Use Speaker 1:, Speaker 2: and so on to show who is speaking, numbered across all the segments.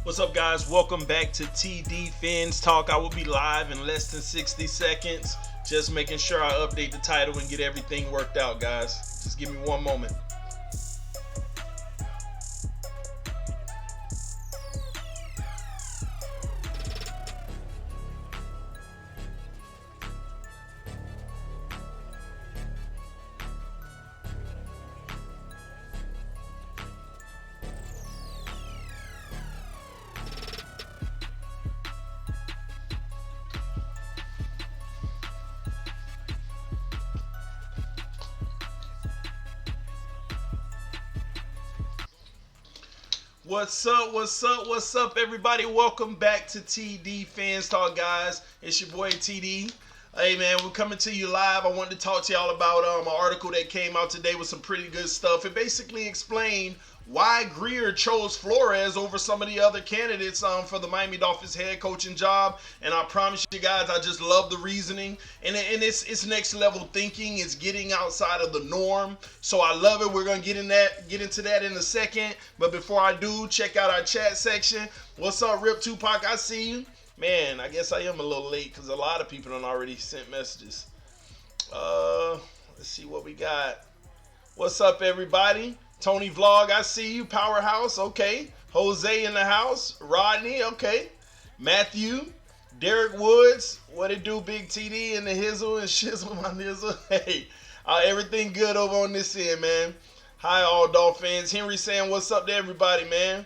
Speaker 1: What's up, guys? Welcome back to TD Fans Talk. I will be live in less than 60 seconds. Just making sure I update the title and get everything worked out, guys. Just give me one moment. What's up, everybody? Welcome back to TD Fans Talk, guys. It's your boy TD. Hey, man, we're coming to you live. I wanted to talk to y'all about an article that came out today with some pretty good stuff. It basically explained why Grier chose Flores over some of the other candidates for the Miami Dolphins head coaching job. And I promise you guys, I just love the reasoning. And it's next level thinking. It's getting outside of the norm. So I love it. We're gonna get into that in a second. But before I do, check out our chat section. What's up, Rip Tupac? I see you. Man, I guess I am a little late because a lot of people have already sent messages. Let's see what we got. What's up, everybody? Tony Vlog, I see you. Powerhouse, okay. Jose in the house. Rodney, okay. Matthew. Derek Woods. What it do, Big TD and the Hizzle and Shizzle, my nizzle. Hey, everything good over on this end, man. Hi, all Dolphins. Henry saying, what's up to everybody, man?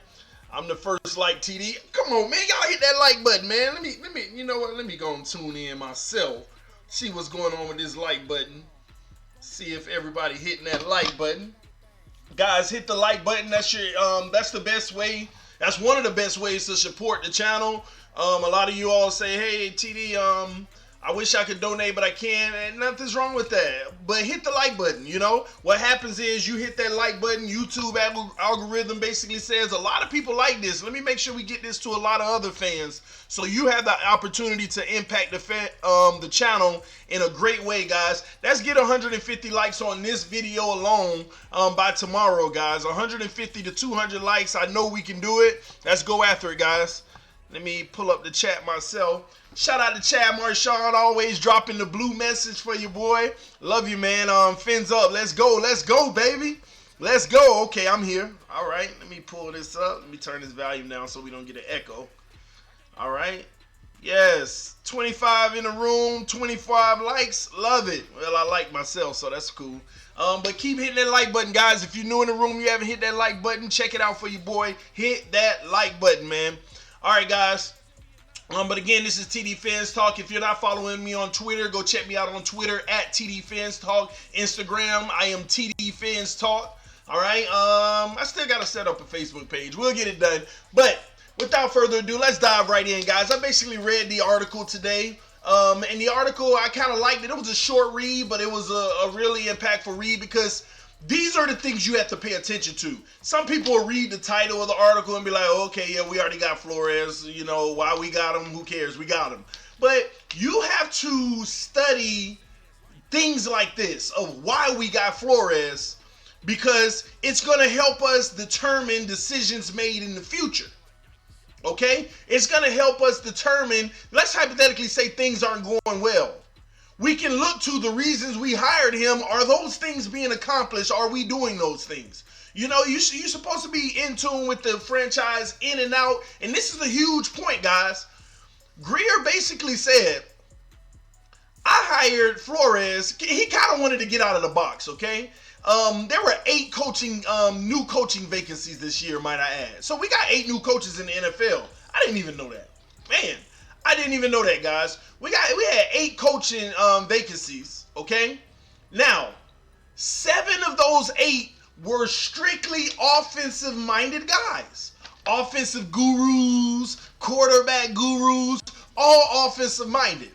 Speaker 1: I'm the first like TD. Come on, man. Y'all hit that like button, man. Let me, you know what? Let me go and tune in myself. See what's going on with this like button. See if everybody hitting that like button. Guys, hit the like button. That's the best way. That's one of the best ways to support the channel. A lot of you all say, hey, TD, I wish I could donate, but I can't. And nothing's wrong with that. But hit the like button, you know. What happens is you hit that like button. YouTube algorithm basically says a lot of people like this. Let me make sure we get this to a lot of other fans. So you have the opportunity to impact the channel in a great way, guys. Let's get 150 likes on this video alone by tomorrow, guys. 150 to 200 likes. I know we can do it. Let's go after it, guys. Let me pull up the chat myself. Shout out to Chad Marchand, always dropping the blue message for you, boy. Love you, man. Fins up. Let's go, baby. Let's go. Okay, I'm here. All right, let me pull this up. Let me turn this volume down so we don't get an echo. All right. Yes, 25 in the room, 25 likes. Love it. Well, I like myself, so that's cool. But keep hitting that like button, guys. If you're new in the room, you haven't hit that like button, check it out for you, boy. Hit that like button, man. All right, guys. But again, this is TD Fans Talk. If you're not following me on Twitter, go check me out on Twitter at TD Fans Talk. Instagram, I am TD Fans Talk. All right. I still got to set up a Facebook page. We'll get it done. But without further ado, let's dive right in, guys. I basically read the article today. And the article, I kind of liked it. It was a short read, but it was a really impactful read because these are the things you have to pay attention to. Some people will read the title of the article and be like, okay, yeah, we already got Flores. You know, why we got him? Who cares? We got him. But you have to study things like this of why we got Flores because it's going to help us determine decisions made in the future. Okay? It's going to help us determine, let's hypothetically say things aren't going well. We can look to the reasons we hired him. Are those things being accomplished? Are we doing those things? You know, you're supposed to be in tune with the franchise in and out. And this is a huge point, guys. Grier basically said, I hired Flores. He kind of wanted to get out of the box, okay? There were 8 new coaching vacancies this year, might I add. So we got 8 new coaches in the NFL. I didn't even know that. Man, I didn't even know that, guys. We had 8 coaching vacancies, okay? Now, 7 of those 8 were strictly offensive-minded guys. Offensive gurus, quarterback gurus, all offensive-minded.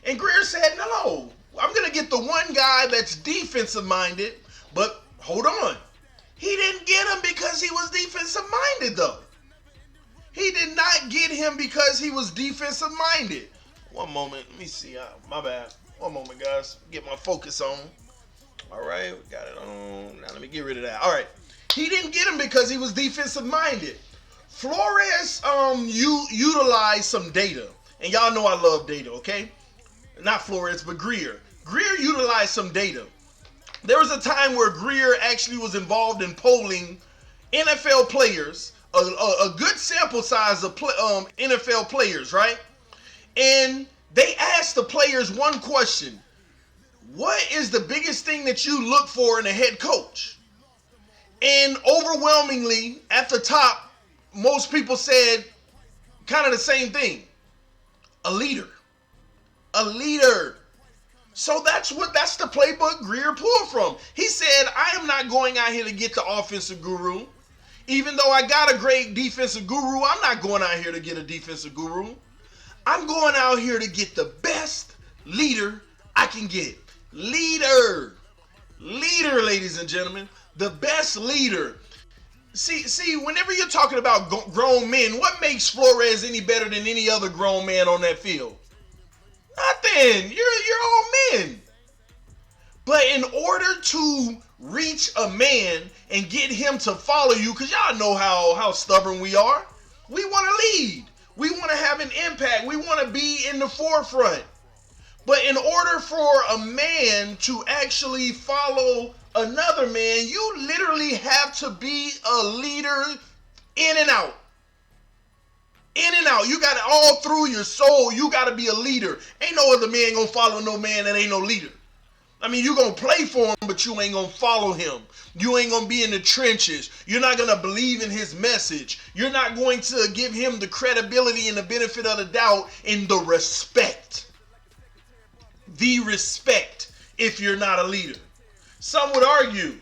Speaker 1: And Grier said, no, I'm going to get the one guy that's defensive-minded, but hold on. He didn't get him because he was defensive-minded, though. He did not get him because he was defensive-minded. One moment. Let me see. My bad. One moment, guys. Get my focus on. All right. We got it on. Now let me get rid of that. All right. He didn't get him because he was defensive-minded. Flores utilized some data, and y'all know I love data, okay? Not Flores, but Grier. Grier utilized some data. There was a time where Grier actually was involved in polling NFL players, a good sample size of NFL players, right? And they asked the players one question: what is the biggest thing that you look for in a head coach? And overwhelmingly, at the top, most people said kind of the same thing: a leader. A leader. So that's the playbook Grier pulled from. He said, I am not going out here to get the offensive guru. Even though I got a great defensive guru, I'm not going out here to get a defensive guru. I'm going out here to get the best leader I can get. Leader, ladies and gentlemen. The best leader. See, whenever you're talking about grown men, what makes Flores any better than any other grown man on that field? Nothing. You're all men. But in order to reach a man and get him to follow you, because y'all know how stubborn we are, we want to lead. We want to have an impact. We want to be in the forefront. But in order for a man to actually follow another man, you literally have to be a leader in and out. In and out. You got it all through your soul. You got to be a leader. Ain't no other man going to follow no man that ain't no leader. I mean, you going to play for him, but you ain't going to follow him. You ain't going to be in the trenches. You're not going to believe in his message. You're not going to give him the credibility and the benefit of the doubt and the respect. The respect if you're not a leader. Some would argue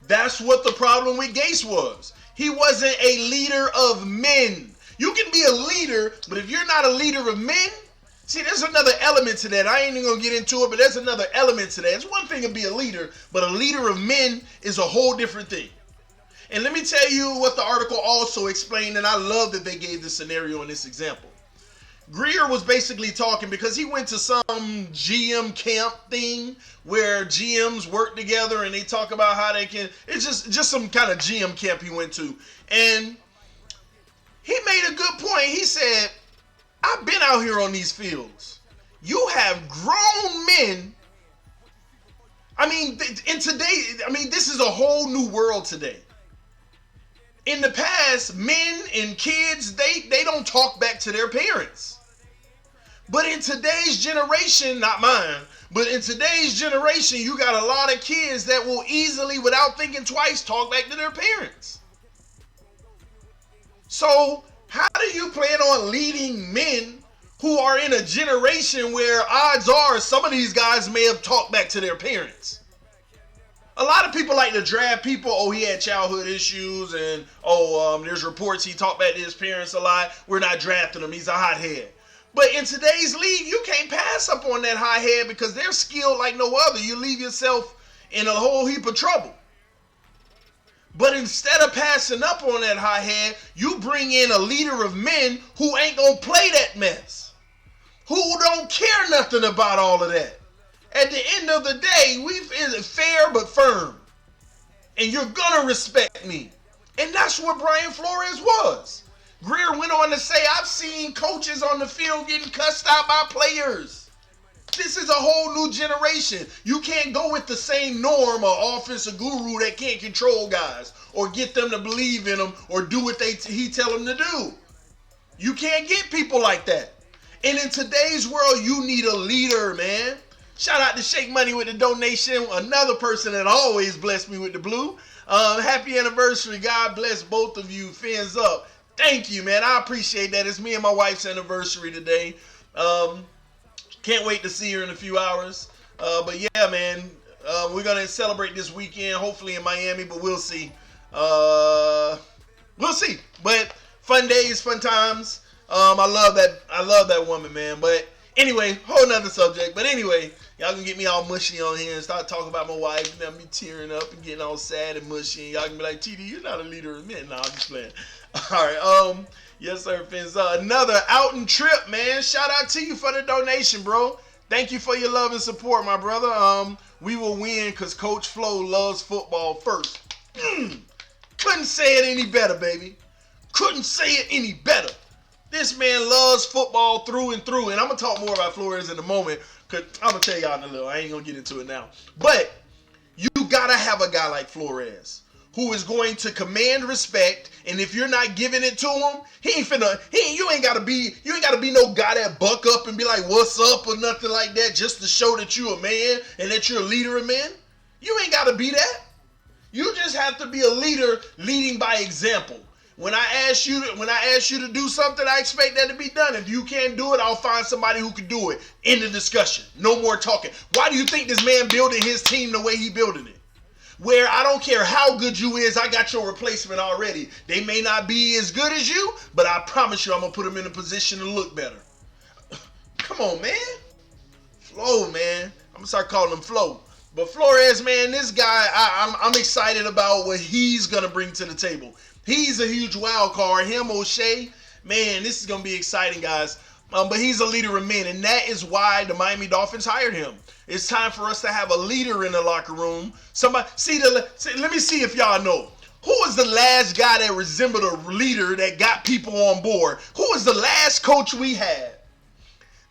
Speaker 1: that's what the problem with Gase was. He wasn't a leader of men. You can be a leader, but if you're not a leader of men, see, there's another element to that. I ain't even going to get into it, but there's another element to that. It's one thing to be a leader, but a leader of men is a whole different thing. And let me tell you what the article also explained, and I love that they gave this scenario in this example. Grier was basically talking because he went to some GM camp thing where GMs work together and they talk about how they can, it's just some kind of GM camp he went to. And he made a good point. He said, I've been out here on these fields. You have grown men. I mean, this is a whole new world today. In the past, men and kids, they don't talk back to their parents. But in today's generation, not mine, but in today's generation, you got a lot of kids that will easily, without thinking twice, talk back to their parents. So how do you plan on leading men who are in a generation where odds are some of these guys may have talked back to their parents? A lot of people like to draft people. Oh, he had childhood issues, and there's reports he talked back to his parents a lot. We're not drafting him. He's a hothead. But in today's league, you can't pass up on that hothead because they're skilled like no other. You leave yourself in a whole heap of trouble. But instead of passing up on that hothead, you bring in a leader of men who ain't gonna play that mess, who don't care nothing about all of that. At the end of the day, it's fair but firm. And you're gonna respect me. And that's what Brian Flores was. Grier went on to say, I've seen coaches on the field getting cussed out by players. This is a whole new generation. You can't go with the same norm or offensive guru that can't control guys or get them to believe in them or do what he tell them to do. You can't get people like that. And in today's world, you need a leader, man. Shout out to Shake Money with the donation. Another person that always blessed me with the blue. Happy anniversary. God bless both of you. Fins up. Thank you, man. I appreciate that. It's me and my wife's anniversary today. Can't wait to see her in a few hours. But yeah, man, we're going to celebrate this weekend, hopefully in Miami, but we'll see. We'll see. But fun days, fun times. I love that woman, man. But anyway, whole nother subject. But anyway, y'all can get me all mushy on here and start talking about my wife, and then me tearing up and getting all sad and mushy. And y'all can be like, TD, you're not a leader of men. Nah, I'm just playing. All right. Yes, sir, Fins. Another outing trip, man. Shout out to you for the donation, bro. Thank you for your love and support, my brother. We will win because Coach Flo loves football first. Couldn't say it any better, baby. Couldn't say it any better. This man loves football through and through. And I'm going to talk more about Flores in a moment, because I'm going to tell y'all in a little. I ain't going to get into it now. But you got to have a guy like Flores who is going to command respect, and if you're not giving it to him, you ain't gotta be no guy that buck up and be like, what's up, or nothing like that, just to show that you a man and that you're a leader of men. You ain't gotta be that. You just have to be a leader, leading by example. When I ask you to do something, I expect that to be done. If you can't do it, I'll find somebody who can do it. End of discussion. No more talking. Why do you think this man building his team the way he building it? Where I don't care how good you is, I got your replacement already. They may not be as good as you, but I promise you I'm going to put them in a position to look better. Come on, man. Flo, man. I'm going to start calling him Flo. But Flores, man, this guy, I'm excited about what he's going to bring to the table. He's a huge wild card. Him, O'Shea, man, this is going to be exciting, guys. But he's a leader of men, and that is why the Miami Dolphins hired him. It's time for us to have a leader in the locker room. Somebody, let me see if y'all know. Who was the last guy that resembled a leader that got people on board? Who was the last coach we had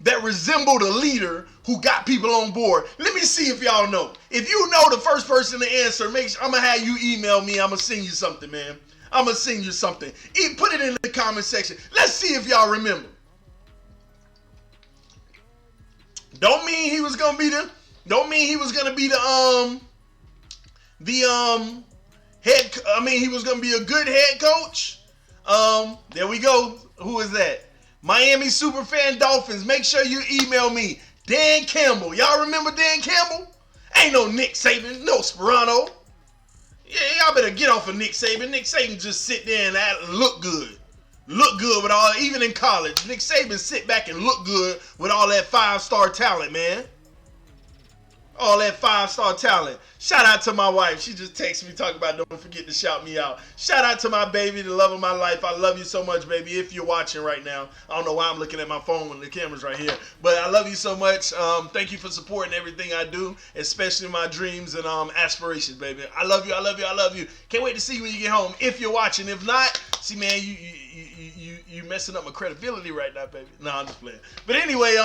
Speaker 1: that resembled a leader who got people on board? Let me see if y'all know. If you know the first person to answer, I'm going to have you email me. I'm going to send you something, man. I'm going to send you something. Put it in the comment section. Let's see if y'all remember. Don't mean he was gonna be the head. I mean, he was gonna be a good head coach. There we go. Who is that? Miami Superfan Dolphins. Make sure you email me. Dan Campbell. Y'all remember Dan Campbell? Ain't no Nick Saban, no Sperano. Yeah, y'all better get off of Nick Saban. Nick Saban just sit there and look good. Look good with all, even in college. Nick Saban sit back and look good with all that 5-star talent, man. All that 5-star talent. Shout out to my wife. She just texted me talking about don't forget to shout me out. Shout out to my baby, the love of my life. I love you so much, baby. If you're watching right now. I don't know why I'm looking at my phone when the camera's right here. But I love you so much. Thank you for supporting everything I do, especially my dreams and aspirations, baby. I love you. I love you. I love you. Can't wait to see you when you get home. If you're watching. If not, see, man, you messing up my credibility right now, baby. No, I'm just playing. But anyway,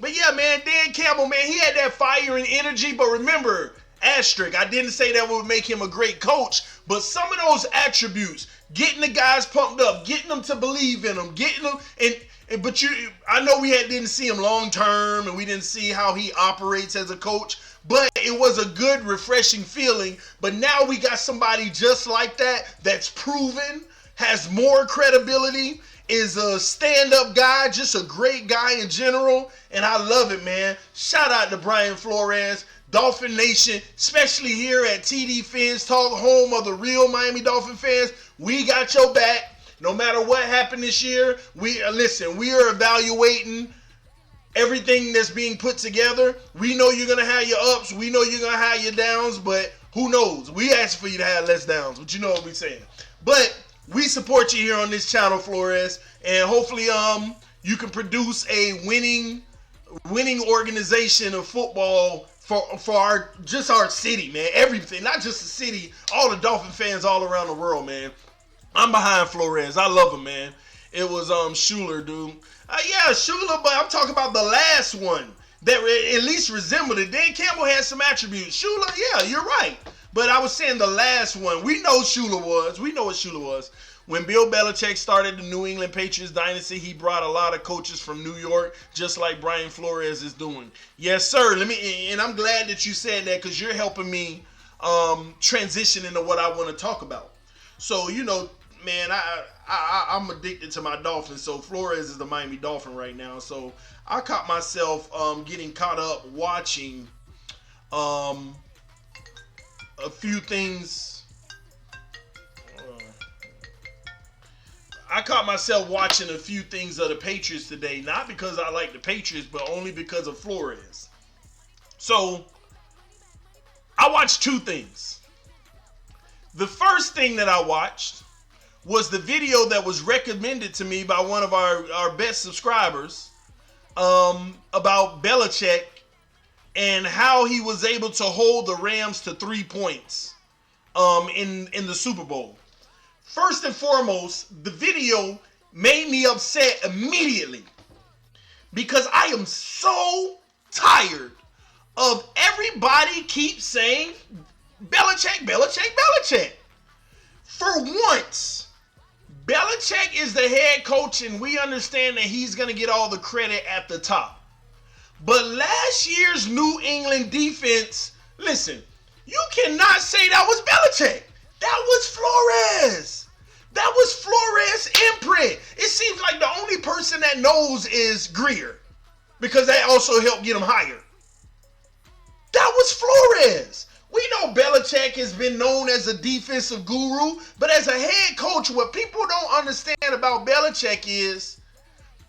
Speaker 1: but yeah, man, Dan Campbell, man, he had that fire and energy. But remember, asterisk, I didn't say that would make him a great coach, but some of those attributes, getting the guys pumped up, getting them to believe in them, getting them, but I know we didn't see him long term, and we didn't see how he operates as a coach, but it was a good, refreshing feeling. But now we got somebody just like that, that's proven, has more credibility, is a stand-up guy, just a great guy in general, and I love it, man. Shout out to Brian Flores, Dolphin Nation, especially here at TD Fans Talk, home of the real Miami Dolphin fans. We got your back. No matter what happened this year, we are evaluating everything that's being put together. We know you're going to have your ups. We know you're going to have your downs, but who knows? We asked for you to have less downs, but you know what we're saying. But we support you here on this channel, Flores, and hopefully you can produce a winning organization of football for our city, man. Everything, not just the city, all the Dolphin fans all around the world, man. I'm behind Flores. I love him, man. It was Schuler, dude. Yeah, Schuler, but I'm talking about the last one that at least resembled it. Dan Campbell had some attributes. Schuler, yeah, you're right. But I was saying the last one. We know Schuler was. We know what Schuler was. When Bill Belichick started the New England Patriots dynasty, he brought a lot of coaches from New York, just like Brian Flores is doing. Yes, sir. And I'm glad that you said that, because you're helping me transition into what I want to talk about. So, you know, man, I'm addicted to my Dolphins. So Flores is the Miami Dolphin right now. So I caught myself getting caught up watching a few things. I caught myself watching a few things of the Patriots today, not because I like the Patriots, but only because of Flores. So I watched two things. The first thing that I watched was the video that was recommended to me by one of our best subscribers about Belichick and how he was able to hold the Rams to 3 points in the Super Bowl. First and foremost, the video made me upset immediately because I am so tired of everybody keep saying Belichick, Belichick, Belichick. For once, Belichick is the head coach and we understand that he's going to get all the credit at the top. But last year's New England defense, listen, you cannot say that was Belichick. That was Flores. That was Flores' imprint. It seems like the only person that knows is Grier because that also helped get him hired. That was Flores. We know Belichick has been known as a defensive guru, but as a head coach, what people don't understand about Belichick is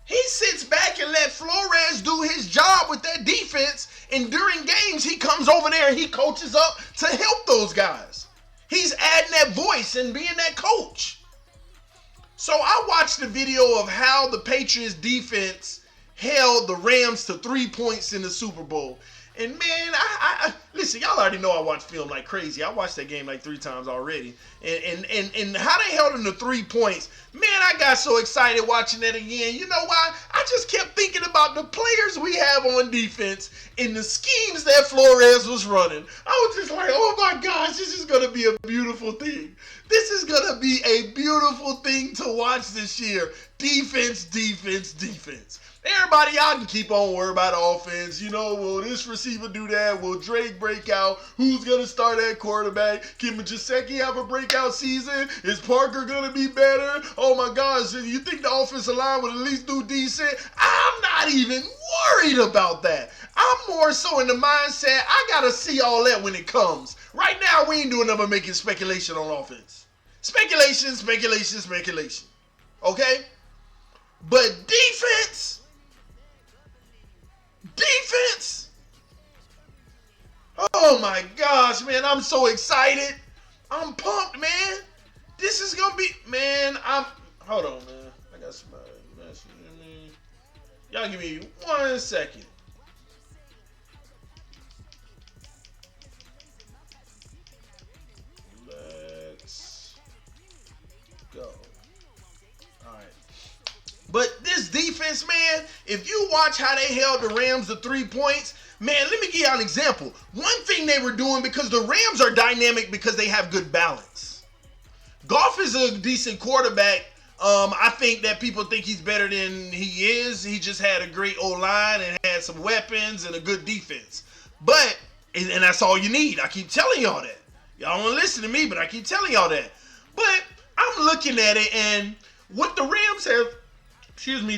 Speaker 1: he sits back and let Flores do his job with that defense, and during games, he comes over there and he coaches up to help those guys. He's adding that voice and being that coach. So I watched the video of how the Patriots defense held the Rams to 3 points in the Super Bowl. And man, I listen, y'all already know I watch film like crazy. I watched that game like 3 times already. And how they held them to 3 points, man, I got so excited watching that again. You know why? I just kept thinking about the players we have on defense and the schemes that Flores was running. I was just like, oh my gosh, this is going to be a beautiful thing. This is going to be a beautiful thing to watch this year. Defense, defense, defense. Everybody, y'all can keep on worrying about offense. You know, will this receiver do that? Will Drake break out? Who's going to start at quarterback? Can Majewski have a breakout season? Is Parker going to be better? Oh my gosh, you think the offensive line would at least do decent? I'm not even worried about that. I'm more so in the mindset, I got to see all that when it comes. Right now, we ain't doing nothing but making speculation on offense. Speculation, speculation, speculation. Okay? But defense... Defense! Oh my gosh, man, I'm so excited. I'm pumped, man. This is gonna be, man, hold on, man. I got somebody messaging me. Y'all give me 1 second. Let's go. But this defense, man, if you watch how they held the Rams to 3 points, man, let me give you an example. One thing they were doing, because the Rams are dynamic because they have good balance. Goff is a decent quarterback. I think that people think he's better than he is. He just had a great O-line and had some weapons and a good defense. But, and that's all you need. I keep telling y'all that. Y'all don't listen to me, but I keep telling y'all that. But I'm looking at it, and what the Rams have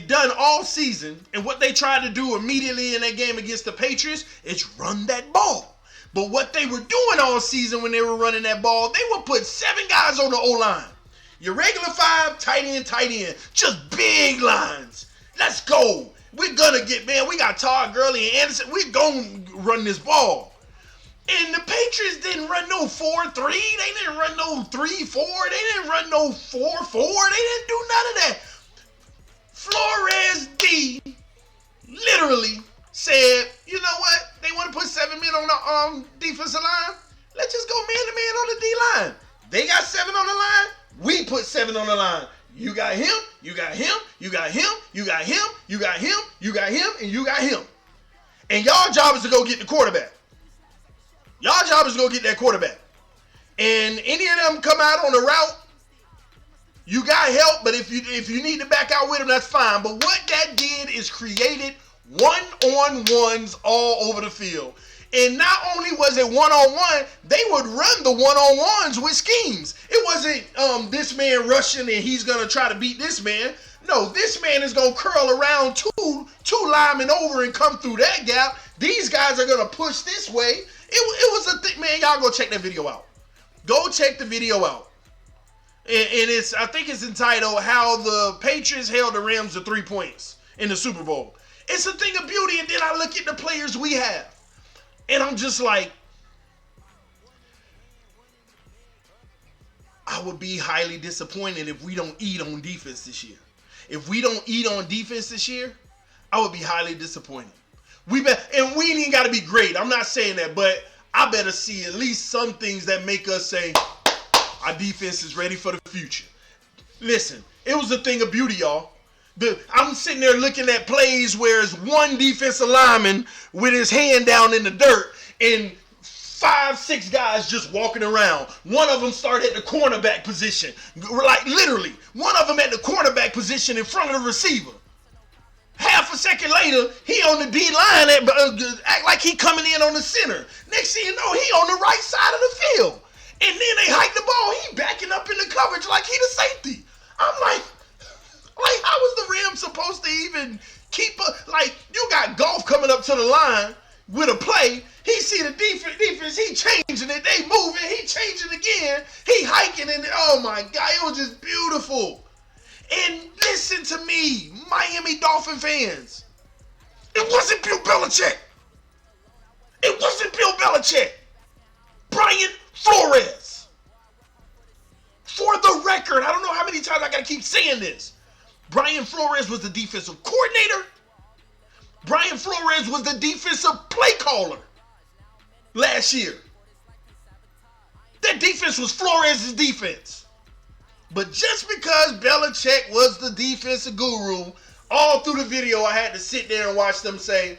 Speaker 1: done all season, and what they tried to do immediately in that game against the Patriots is run that ball. But what they were doing all season when they were running that ball, they would put 7 guys on the O-line. Your regular 5, tight end, just big lines. Let's go. We're gonna get, man, we got Todd Gurley and Anderson. We're gonna run this ball. And the Patriots didn't run no 4-3. They didn't run no 3-4. They didn't run no 4-4. They didn't do none of that. Flores D literally said, you know what? They want to put 7 men on the defensive line. Let's just go man-to-man on the D-line. They got 7 on the line. We put 7 on the line. You got him, you got him, you got him, you got him, you got him, you got him, and you got him. And y'all job is to go get the quarterback. Y'all job is to go get that quarterback. And any of them come out on the route, you got help, but if you need to back out with them, that's fine. But what that did is created one-on-ones all over the field. And not only was it one-on-one, they would run the one-on-ones with schemes. It wasn't this man rushing and he's going to try to beat this man. No, this man is going to curl around two linemen over and come through that gap. These guys are going to push this way. It was a thing, man. Y'all go check that video out. Go check the video out. And I think it's entitled How the Patriots Held the Rams to 3 points in the Super Bowl. It's a thing of beauty, and then I look at the players we have. And I'm just like, I would be highly disappointed if we don't eat on defense this year. If we don't eat on defense this year, I would be highly disappointed. And we ain't even got to be great. I'm not saying that, but I better see at least some things that make us say, our defense is ready for the future. Listen, it was a thing of beauty, y'all. I'm sitting there looking at plays where it's one defensive lineman with his hand down in the dirt and 5, 6 guys just walking around. One of them started at the cornerback position. Like literally, one of them at the cornerback position in front of the receiver. Half a second later, he on the D line, act like he coming in on the center. Next thing you know, he on the right side of the field. And then they hike the ball. He backing up in the coverage like he the safety. I'm like how was the Rams supposed to even keep up? Like, you got Golf coming up to the line with a play. He see the defense, he changing it. They moving, he changing again. He hiking, and oh my God, it was just beautiful. And listen to me, Miami Dolphin fans. It wasn't Bill Belichick. It wasn't Bill Belichick. Brian Flores. For the record, I don't know how many times I gotta keep saying this. Brian Flores was the defensive coordinator. Brian Flores was the defensive play caller last year. That defense was Flores' defense. But just because Belichick was the defensive guru, all through the video I had to sit there and watch them say,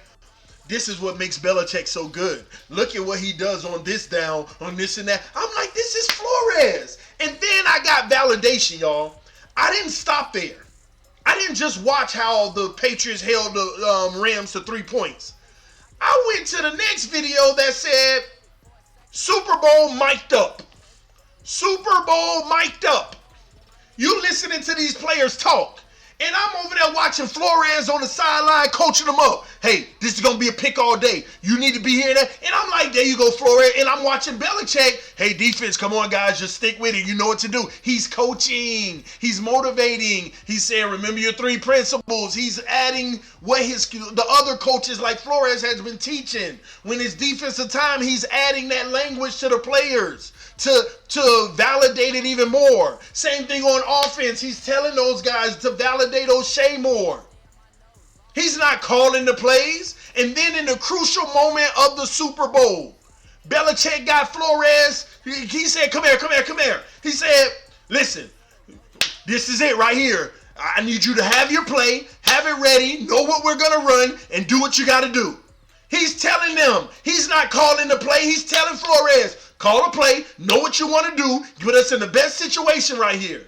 Speaker 1: this is what makes Belichick so good. Look at what he does on this down, on this and that. I'm like, this is Flores. And then I got validation, y'all. I didn't stop there. I didn't just watch how the Patriots held the Rams to 3 points. I went to the next video that said, Super Bowl mic'd up. Super Bowl mic'd up. You listening to these players talk. And I'm over there watching Flores on the sideline coaching them up. Hey, this is going to be a pick all day. You need to be here. And I'm like, there you go, Flores. And I'm watching Belichick. Hey, defense, come on, guys. Just stick with it. You know what to do. He's coaching. He's motivating. He's saying, remember your 3 principles. He's adding what the other coaches like Flores has been teaching. When it's defensive time, he's adding that language to the players to validate it even more. Same thing on offense. He's telling those guys to validate O'Shea more. He's not calling the plays. And then in the crucial moment of the Super Bowl, Belichick got Flores. He said, come here. He said, listen, this is it right here. I need you to have your play, have it ready, know what we're going to run, and do what you got to do. He's telling them. He's not calling the play. He's telling Flores, call a play, know what you want to do, put us in the best situation right here.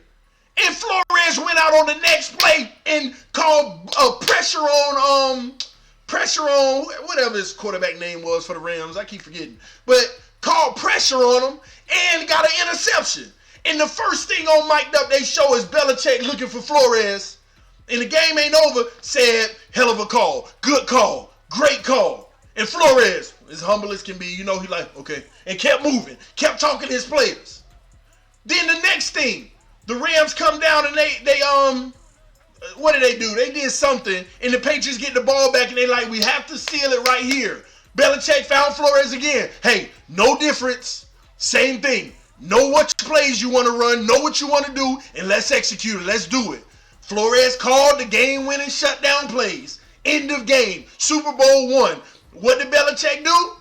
Speaker 1: And Flores went out on the next play and called pressure on whatever his quarterback name was for the Rams. I keep forgetting. But called pressure on him and got an interception. And the first thing on mic'd up they show is Belichick looking for Flores. And the game ain't over, said, hell of a call, good call, great call. And Flores, as humble as can be, you know, he like, okay. And kept moving, kept talking to his players. Then the next thing, the Rams come down and they what did they do? They did something, and the Patriots get the ball back, and they like, we have to seal it right here. Belichick found Flores again. Hey, no difference. Same thing. Know what plays you want to run, know what you want to do, and let's execute it. Let's do it. Flores called the game-winning shutdown plays. End of game. Super Bowl 1. What did Belichick do?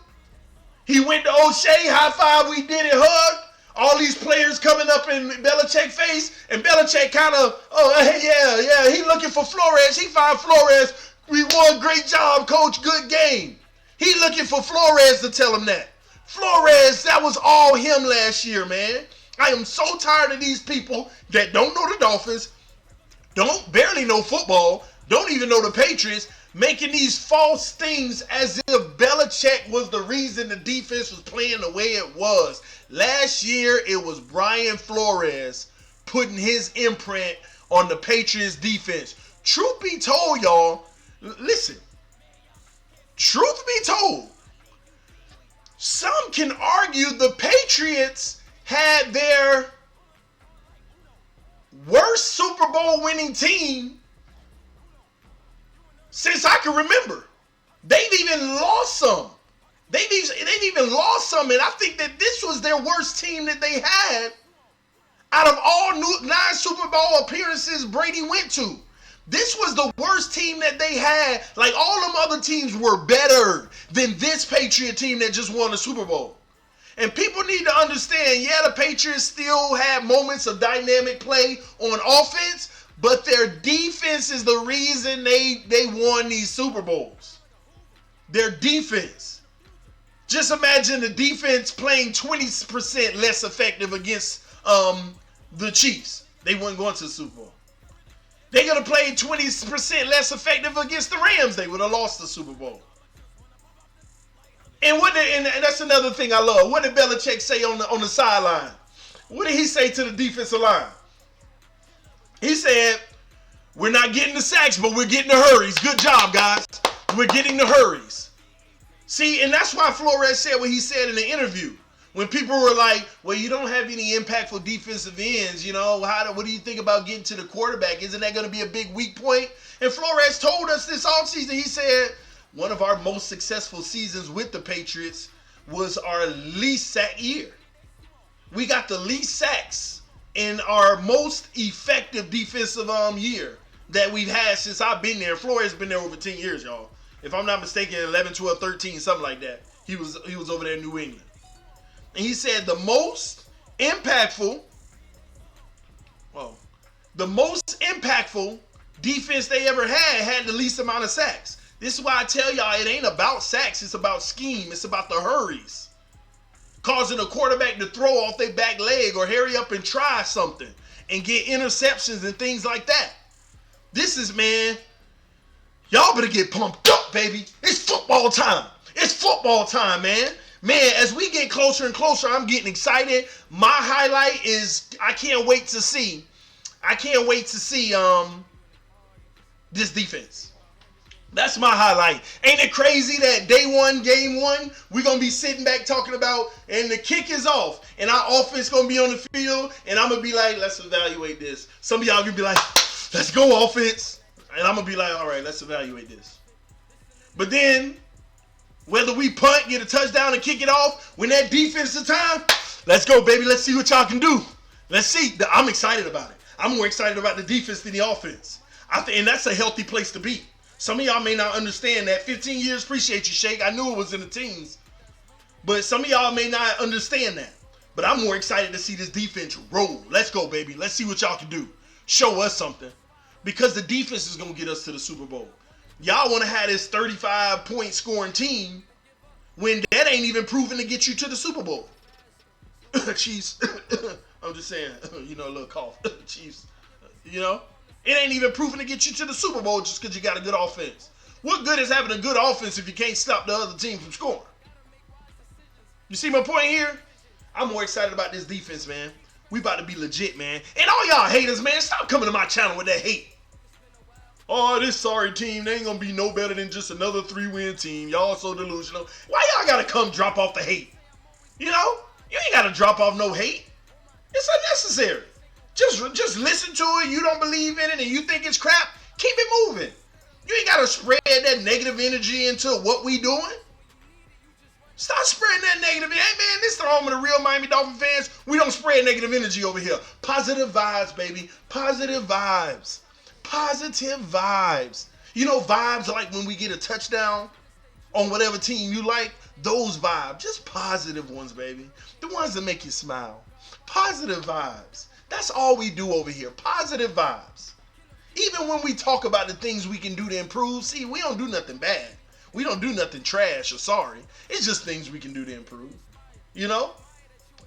Speaker 1: He went to O'Shea, high five, we did it, hug. All these players coming up in Belichick's face, and Belichick kind of, yeah, he looking for Flores. He found Flores. We won, great job, coach, good game. He looking for Flores to tell him that. Flores, that was all him last year, man. I am so tired of these people that don't know the Dolphins, barely know football, don't even know the Patriots, making these false things as if Belichick was the reason the defense was playing the way it was. Last year, it was Brian Flores putting his imprint on the Patriots defense. Truth be told, y'all, listen, truth be told, some can argue the Patriots had their worst Super Bowl winning team since I can remember. They've even lost some. They've even lost some, and I think that this was their worst team that they had out of all 9 Super Bowl appearances Brady went to. This was the worst team that they had. Like, all them other teams were better than this Patriot team that just won the Super Bowl. And people need to understand, yeah, the Patriots still have moments of dynamic play on offense, but their defense is the reason they won these Super Bowls. Their defense. Just imagine the defense playing 20% less effective against the Chiefs. They wouldn't go into the Super Bowl. They're going to play 20% less effective against the Rams. They would have lost the Super Bowl. And that's another thing I love. What did Belichick say on the sideline? What did he say to the defensive line? He said, we're not getting the sacks, but we're getting the hurries. Good job, guys. We're getting the hurries. See, and that's why Flores said what he said in the interview. When people were like, well, you don't have any impactful defensive ends, what do you think about getting to the quarterback? Isn't that going to be a big weak point? And Flores told us this offseason, he said, one of our most successful seasons with the Patriots was our least sack year. We got the least sacks in our most effective defensive year that we've had since I've been there. Flores has been there over 10 years, y'all. If I'm not mistaken, 11, 12, 13, something like that. He was over there in New England. And he said the most impactful defense they ever had the least amount of sacks. This is why I tell y'all it ain't about sacks. It's about scheme. It's about the hurries. Causing a quarterback to throw off their back leg or hurry up and try something and get interceptions and things like that. This is, man, y'all better get pumped up, baby. It's football time. It's football time, man. Man, as we get closer and closer, I'm getting excited. My highlight is I can't wait to see this defense. That's my highlight. Ain't it crazy that day one, game one, we're going to be sitting back talking about, and the kick is off, and our offense going to be on the field, and I'm going to be like, let's evaluate this. Some of y'all going to be like, let's go offense. And I'm going to be like, all right, let's evaluate this. But then, whether we punt, get a touchdown, and kick it off, when that defense is time, let's go, baby. Let's see what y'all can do. Let's see. I'm excited about it. I'm more excited about the defense than the offense. And that's a healthy place to be. Some of y'all may not understand that. 15 years, appreciate you, Shake. I knew it was in the teens. But some of y'all may not understand that. But I'm more excited to see this defense roll. Let's go, baby. Let's see what y'all can do. Show us something. Because the defense is going to get us to the Super Bowl. Y'all want to have this 35-point scoring team when that ain't even proven to get you to the Super Bowl. Chiefs. I'm just saying, a little cough. Chiefs, It ain't even proven to get you to the Super Bowl just because you got a good offense. What good is having a good offense if you can't stop the other team from scoring? You see my point here? I'm more excited about this defense, man. We about to be legit, man. And all y'all haters, man, stop coming to my channel with that hate. Oh, this sorry team, they ain't going to be no better than just another 3-win team. Y'all so delusional. Why y'all got to come drop off the hate? You ain't got to drop off no hate. It's unnecessary. Just listen to it. You don't believe in it and you think it's crap. Keep it moving. You ain't got to spread that negative energy into what we doing. Stop spreading that negative. Hey, man, this is the home of the real Miami Dolphin fans. We don't spread negative energy over here. Positive vibes, baby. Positive vibes. Positive vibes. Vibes like when we get a touchdown on whatever team you like. Those vibes. Just positive ones, baby. The ones that make you smile. Positive vibes. That's all we do over here. Positive vibes. Even when we talk about the things we can do to improve, see, we don't do nothing bad. We don't do nothing trash or sorry. It's just things we can do to improve.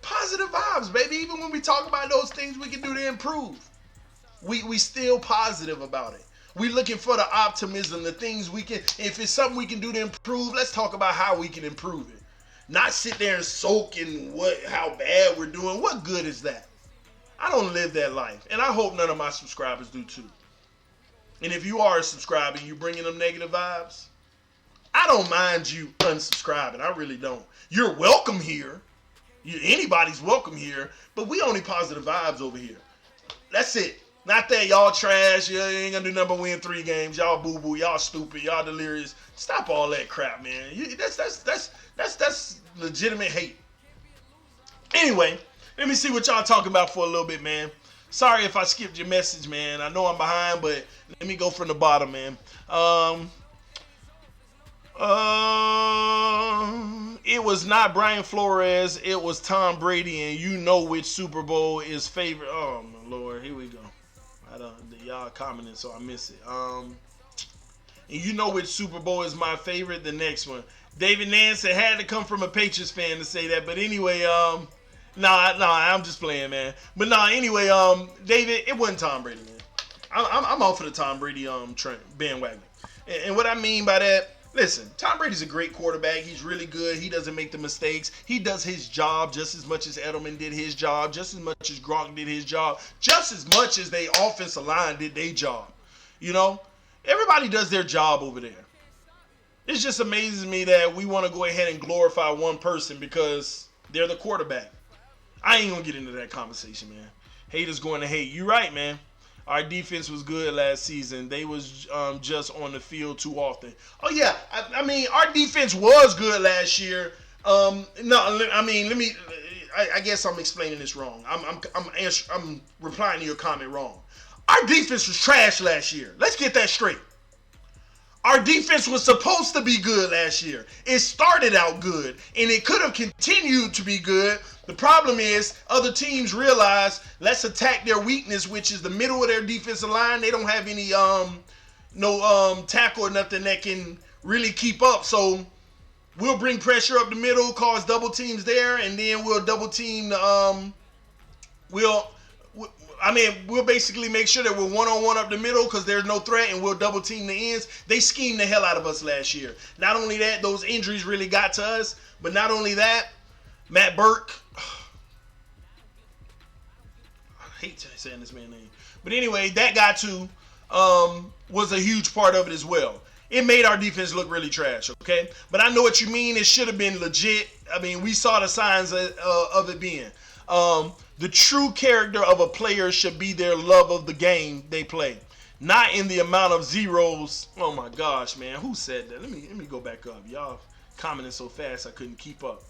Speaker 1: Positive vibes, baby. Even when we talk about those things we can do to improve, we still positive about it. We looking for the optimism, the things we can, if it's something we can do to improve, let's talk about how we can improve it. Not sit there and soak in how bad we're doing. What good is that? I don't live that life, and I hope none of my subscribers do too. And if you are a subscriber and you bringing them negative vibes, I don't mind you unsubscribing. I really don't. You're welcome here. Anybody's welcome here, but we only positive vibes over here. That's it. Not that y'all trash. You ain't gonna do nothing but win 3 games. Y'all boo-boo. Y'all stupid. Y'all delirious. Stop all that crap, man. That's legitimate hate. Anyway, let me see what y'all talking about for a little bit, man. Sorry if I skipped your message, man. I know I'm behind, but let me go from the bottom, man. It was not Brian Flores. It was Tom Brady, and you know which Super Bowl is favorite. Oh my Lord, here we go. I don't. Y'all commenting, so I miss it. And you know which Super Bowl is my favorite. The next one, David Nance. It had to come from a Patriots fan to say that. But anyway, I'm just playing, man. But anyway, David, it wasn't Tom Brady, man. I'm off of the Tom Brady bandwagon, and what I mean by that. Listen, Tom Brady's a great quarterback. He's really good. He doesn't make the mistakes. He does his job just as much as Edelman did his job, just as much as Gronk did his job, just as much as the offensive line did their job. You know, everybody does their job over there. It just amazes me that we want to go ahead and glorify one person because they're the quarterback. I ain't going to get into that conversation, man. Haters going to hate. You right, man. Our defense was good last season. They was just on the field too often. Oh yeah, I mean our defense was good last year. I guess I'm explaining this wrong. I'm replying to your comment wrong. Our defense was trash last year. Let's get that straight. Our defense was supposed to be good last year. It started out good, and it could have continued to be good. The problem is other teams realize let's attack their weakness, which is the middle of their defensive line. They don't have any tackle or nothing that can really keep up. So we'll bring pressure up the middle, cause double teams there, and then we'll double team the we'll basically make sure that we're one-on-one up the middle because there's no threat, and we'll double team the ends. They schemed the hell out of us last year. Not only that, those injuries really got to us, but not only that, Matt Burke, I hate saying this man's name, but anyway, that guy too was a huge part of it as well. It made our defense look really trash, okay? But I know what you mean. It should have been legit. I mean, we saw the signs of it being. The true character of a player should be their love of the game they play, not in the amount of zeros. Oh my gosh, man, who said that? Let me go back up. Y'all commenting so fast I couldn't keep up.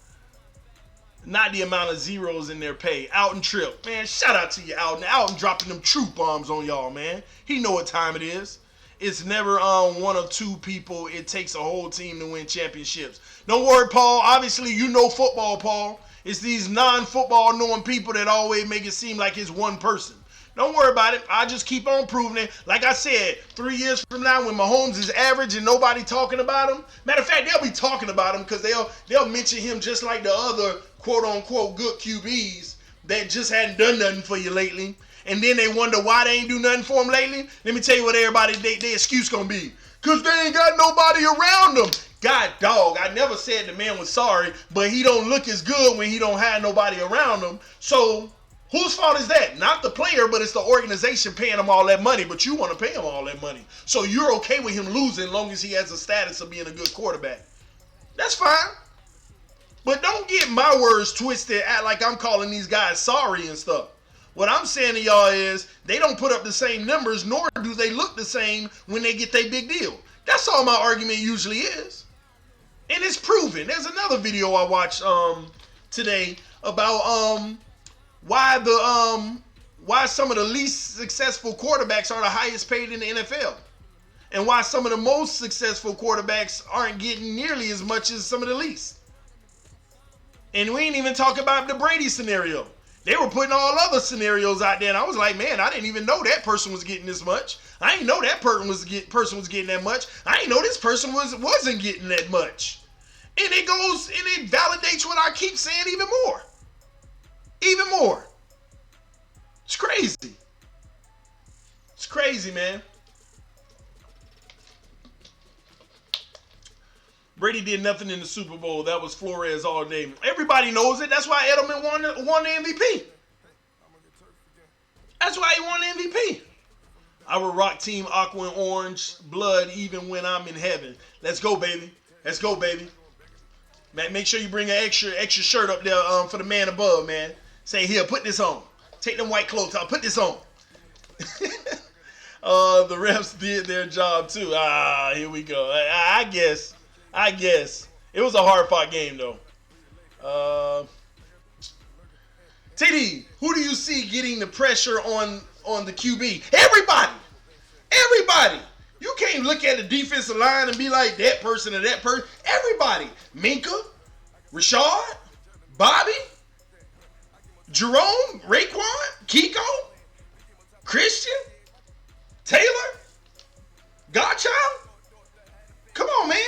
Speaker 1: Not the amount of zeros in their pay. Alton Tripp, man, shout out to you, Alton. Alton dropping them truth bombs on y'all, man. He know what time it is. It's never one or two people. It takes a whole team to win championships. Don't worry, Paul. Obviously, you know football, Paul. It's these non-football knowing people that always make it seem like it's one person. Don't worry about it. I just keep on proving it. Like I said, 3 years from now when Mahomes is average and nobody talking about him, matter of fact, they'll be talking about him because they'll mention him just like the other quote-unquote good QBs that just hadn't done nothing for you lately. And then they wonder why they ain't do nothing for him lately. Let me tell you what everybody, their excuse going to be. Because they ain't got nobody around them. God dog, I never said the man was sorry, but he don't look as good when he don't have nobody around him. So whose fault is that? Not the player, but it's the organization paying him all that money, but you want to pay him all that money. So you're okay with him losing as long as he has a status of being a good quarterback. That's fine. But don't get my words twisted, act like I'm calling these guys sorry and stuff. What I'm saying to y'all is they don't put up the same numbers, nor do they look the same when they get their big deal. That's all my argument usually is. And it's proven. There's another video I watched today about why some of the least successful quarterbacks are the highest paid in the NFL. And why some of the most successful quarterbacks aren't getting nearly as much as some of the least. And we ain't even talking about the Brady scenario. They were putting all other scenarios out there, and I was like, man, I didn't even know that person was getting this much. I didn't know that person was getting that much. I didn't know this person wasn't getting that much. And it goes and it validates what I keep saying even more. Even more. It's crazy. It's crazy, man. Brady did nothing in the Super Bowl. That was Flores all day. Everybody knows it. That's why Edelman won the MVP. That's why he won the MVP. I will rock Team Aqua and Orange blood even when I'm in heaven. Let's go, baby. Let's go, baby. Man, make sure you bring an extra shirt up there for the man above, man. Say, here, put this on. Take them white clothes out. Put this on. The refs did their job, too. Here we go. I guess. It was a hard-fought game, though. TD, who do you see getting the pressure on the QB? Everybody. You can't look at the defensive line and be like that person or that person. Everybody. Minka, Rashad, Bobby, Jerome, Raekwon, Kiko, Christian, Taylor, Godchild. Come on, man.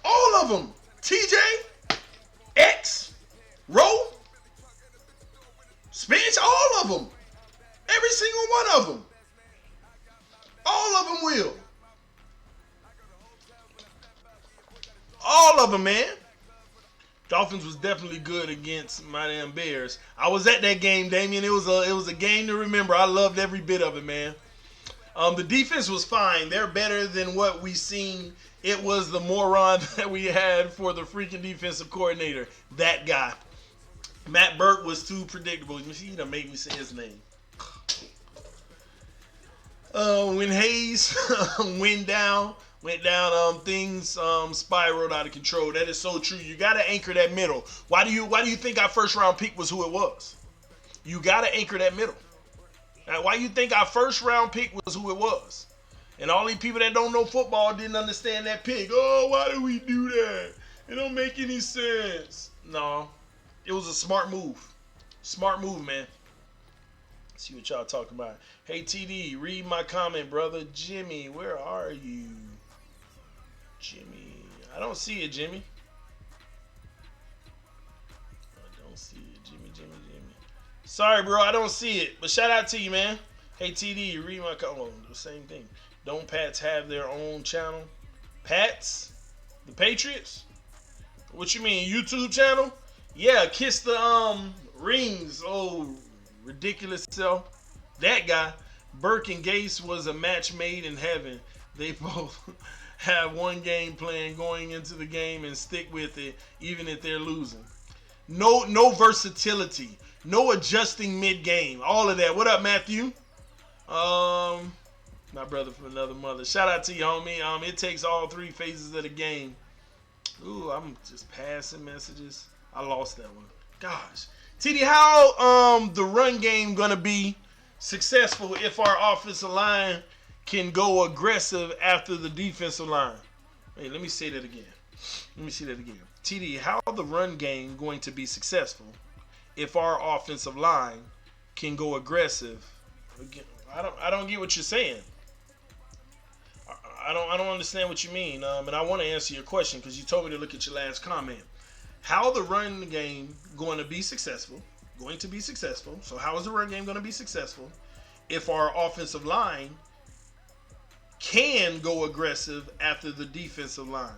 Speaker 1: All of them. TJ, X, Rowe, Spence, all of them. Every single one of them. All of them will. All of them, man. Dolphins was definitely good against my damn Bears. I was at that game, Damien. It was a game to remember. I loved every bit of it, man. The defense was fine. They're better than what we seen. It was the moron that we had for the freaking defensive coordinator. That guy. Matt Burke was too predictable. He done made me say his name. When Hayes went down, things spiraled out of control. That is so true. You gotta anchor that middle. Why do you think our first round pick was who it was? You gotta anchor that middle. Now, why you think our first round pick was who it was? And all these people that don't know football didn't understand that pick. Oh, why did we do that? It don't make any sense. No, it was a smart move. Smart move, man. See what y'all talking about. Hey, TD, read my comment, brother. Jimmy, where are you? Jimmy. I don't see it, Jimmy. I don't see it. Jimmy. Sorry, bro. I don't see it. But shout out to you, man. Hey, TD, read my comment. Oh, the same thing. Don't Pats have their own channel? Pats? The Patriots? What you mean, YouTube channel? Yeah, kiss the rings. Oh, ridiculous self. That guy. Burke and Gase was a match made in heaven. They both have one game plan going into the game and stick with it even if they're losing. No versatility. No adjusting mid-game. All of that. What up, Matthew? My brother from another mother. Shout out to you, homie. It takes all three phases of the game. Ooh, I'm just passing messages. I lost that one. Gosh. TD, how the run game gonna be successful if our offensive line can go aggressive after the defensive line? Wait, let me say that again. TD, how the run game going to be successful if our offensive line can go aggressive? Again, I don't get what you're saying. I don't understand what you mean. And I want to answer your question because you told me to look at your last comment. How the run game going to be successful? So how is the run game going to be successful if our offensive line can go aggressive after the defensive line?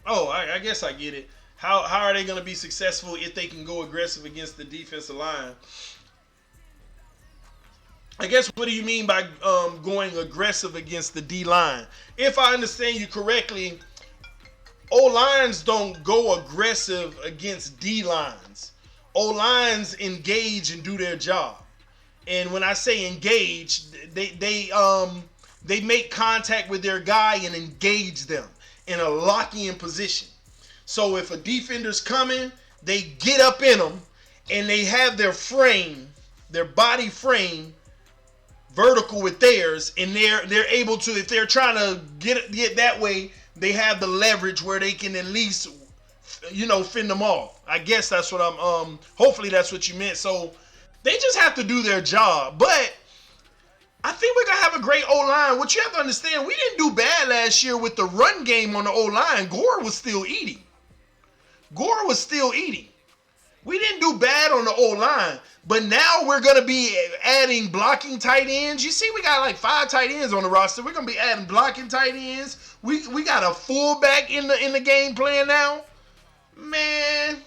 Speaker 1: Oh, I guess I get it. How are they going to be successful if they can go aggressive against the defensive line? I guess, what do you mean by going aggressive against the D-line? If I understand you correctly, O-lines don't go aggressive against D-lines. O-lines engage and do their job. And when I say engage, they make contact with their guy and engage them in a lock-in position. So if a defender's coming, they get up in them and they have their body frame vertical with theirs, and they're able to, if they're trying to get that way, they have the leverage where they can at least, fend them off. I guess that's what hopefully that's what you meant. So they just have to do their job. But I think we're going to have a great O-line. What you have to understand, we didn't do bad last year with the run game on the O-line. Gore was still eating. We didn't do bad on the O-line, but now we're going to be adding blocking tight ends. You see, we got like 5 tight ends on the roster. We're going to be adding blocking tight ends. We got a fullback in the game plan now. Man,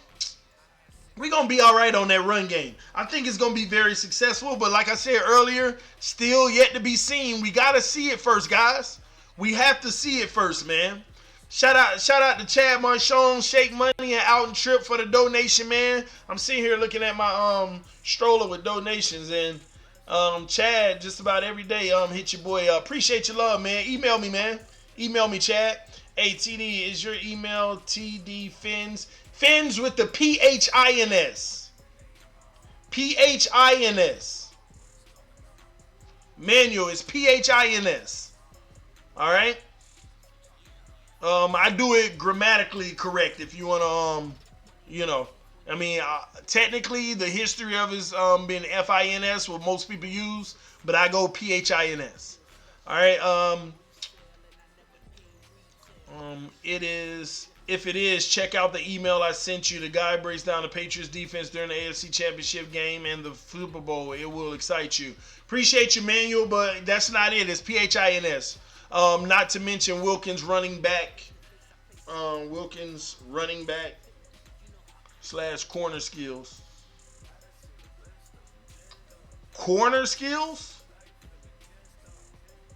Speaker 1: we're going to be all right on that run game. I think it's going to be very successful, but like I said earlier, still yet to be seen. We got to see it first, guys. We have to see it first, man. Shout out to Chad Marchon, Shake Money, and Out and Trip for the donation, man. I'm sitting here looking at my stroller with donations, and Chad just about every day hit your boy up. Appreciate your love, man. Email me, man. Email me, Chad. Hey, TD, is your email tdfins Fins with the P-H-I-N-S. P-H-I-N-S. Manual is P-H-I-N-S. All right? I do it grammatically correct if you want to, technically the history of his being F-I-N-S, what most people use, but I go P-H-I-N-S. All right? If it is, check out the email I sent you. The guy breaks down the Patriots defense during the AFC Championship game and the Super Bowl. It will excite you. Appreciate you, Manuel, but that's not it. It's P-H-I-N-S. Not to mention Wilkins running back / corner skills. Corner skills?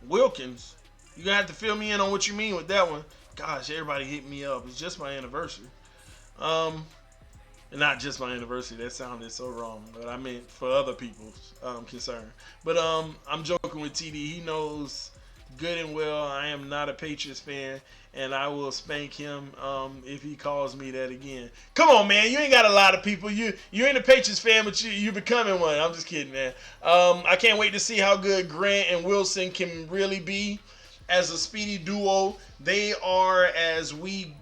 Speaker 1: Wilkins. You're going to have to fill me in on what you mean with that one. Gosh, everybody hit me up. It's just my anniversary. Not just my anniversary. That sounded so wrong. But I meant for other people's concern. But I'm joking with TD. He knows good and well I am not a Patriots fan. And I will spank him if he calls me that again. Come on, man. You ain't got a lot of people. You ain't a Patriots fan, but you're becoming one. I'm just kidding, man. I can't wait to see how good Grant and Wilson can really be as a speedy duo. They are, as we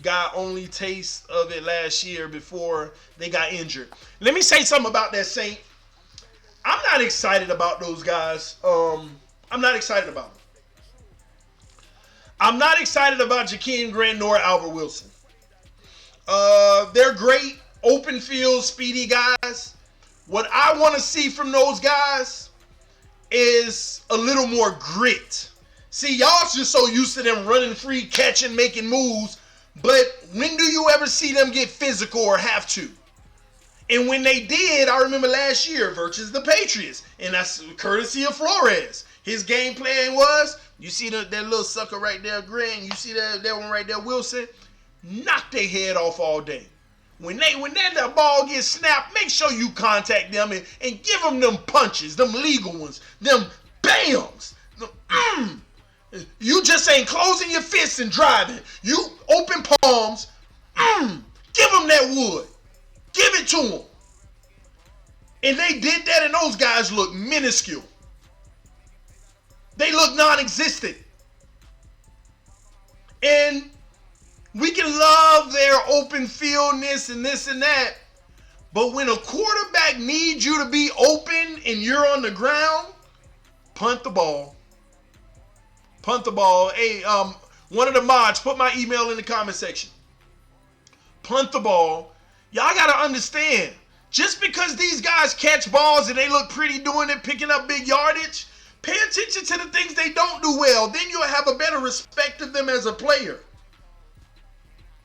Speaker 1: got only taste of it last year before they got injured. Let me say something about that Saint. I'm not excited about those guys. I'm not excited about them. I'm not excited about Jakeem Grant nor Albert Wilson. They're great, open field, speedy guys. What I want to see from those guys is a little more grit. See, y'all just so used to them running free, catching, making moves. But when do you ever see them get physical or have to? And when they did, I remember last year versus the Patriots. And that's courtesy of Flores. His game plan was, you see that little sucker right there, Grant, you see that one right there, Wilson, knock their head off all day. When that ball gets snapped, make sure you contact them and give them punches, them legal ones, them bams. You just ain't closing your fists and driving. You open palms. Give them that wood. Give it to them. And they did that, and those guys look minuscule. They look non-existent. And we can love their open fieldness and this and that, but when a quarterback needs you to be open and you're on the ground, punt the ball. Punt the ball. Hey, one of the mods, put my email in the comment section. Punt the ball. Y'all got to understand, just because these guys catch balls and they look pretty doing it, picking up big yardage, pay attention to the things they don't do well. Then you'll have a better respect of them as a player.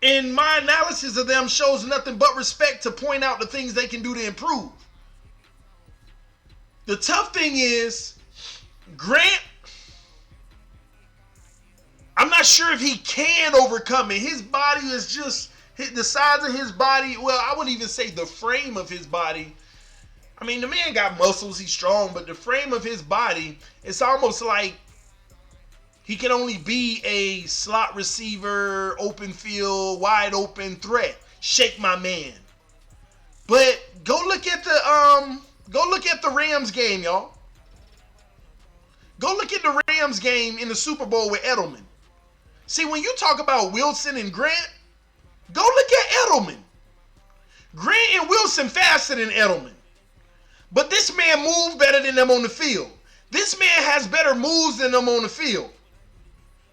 Speaker 1: And my analysis of them shows nothing but respect to point out the things they can do to improve. The tough thing is, Grant, I'm not sure if he can overcome it. His body is just, the size of his body, well, I wouldn't even say the frame of his body. I mean, the man got muscles, he's strong, but the frame of his body, it's almost like he can only be a slot receiver, open field, wide open threat. Shake my man. But go look at the Rams game, y'all. Go look at the Rams game in the Super Bowl with Edelman. See, when you talk about Wilson and Grant, go look at Edelman. Grant and Wilson faster than Edelman. But this man moved better than them on the field. This man has better moves than them on the field.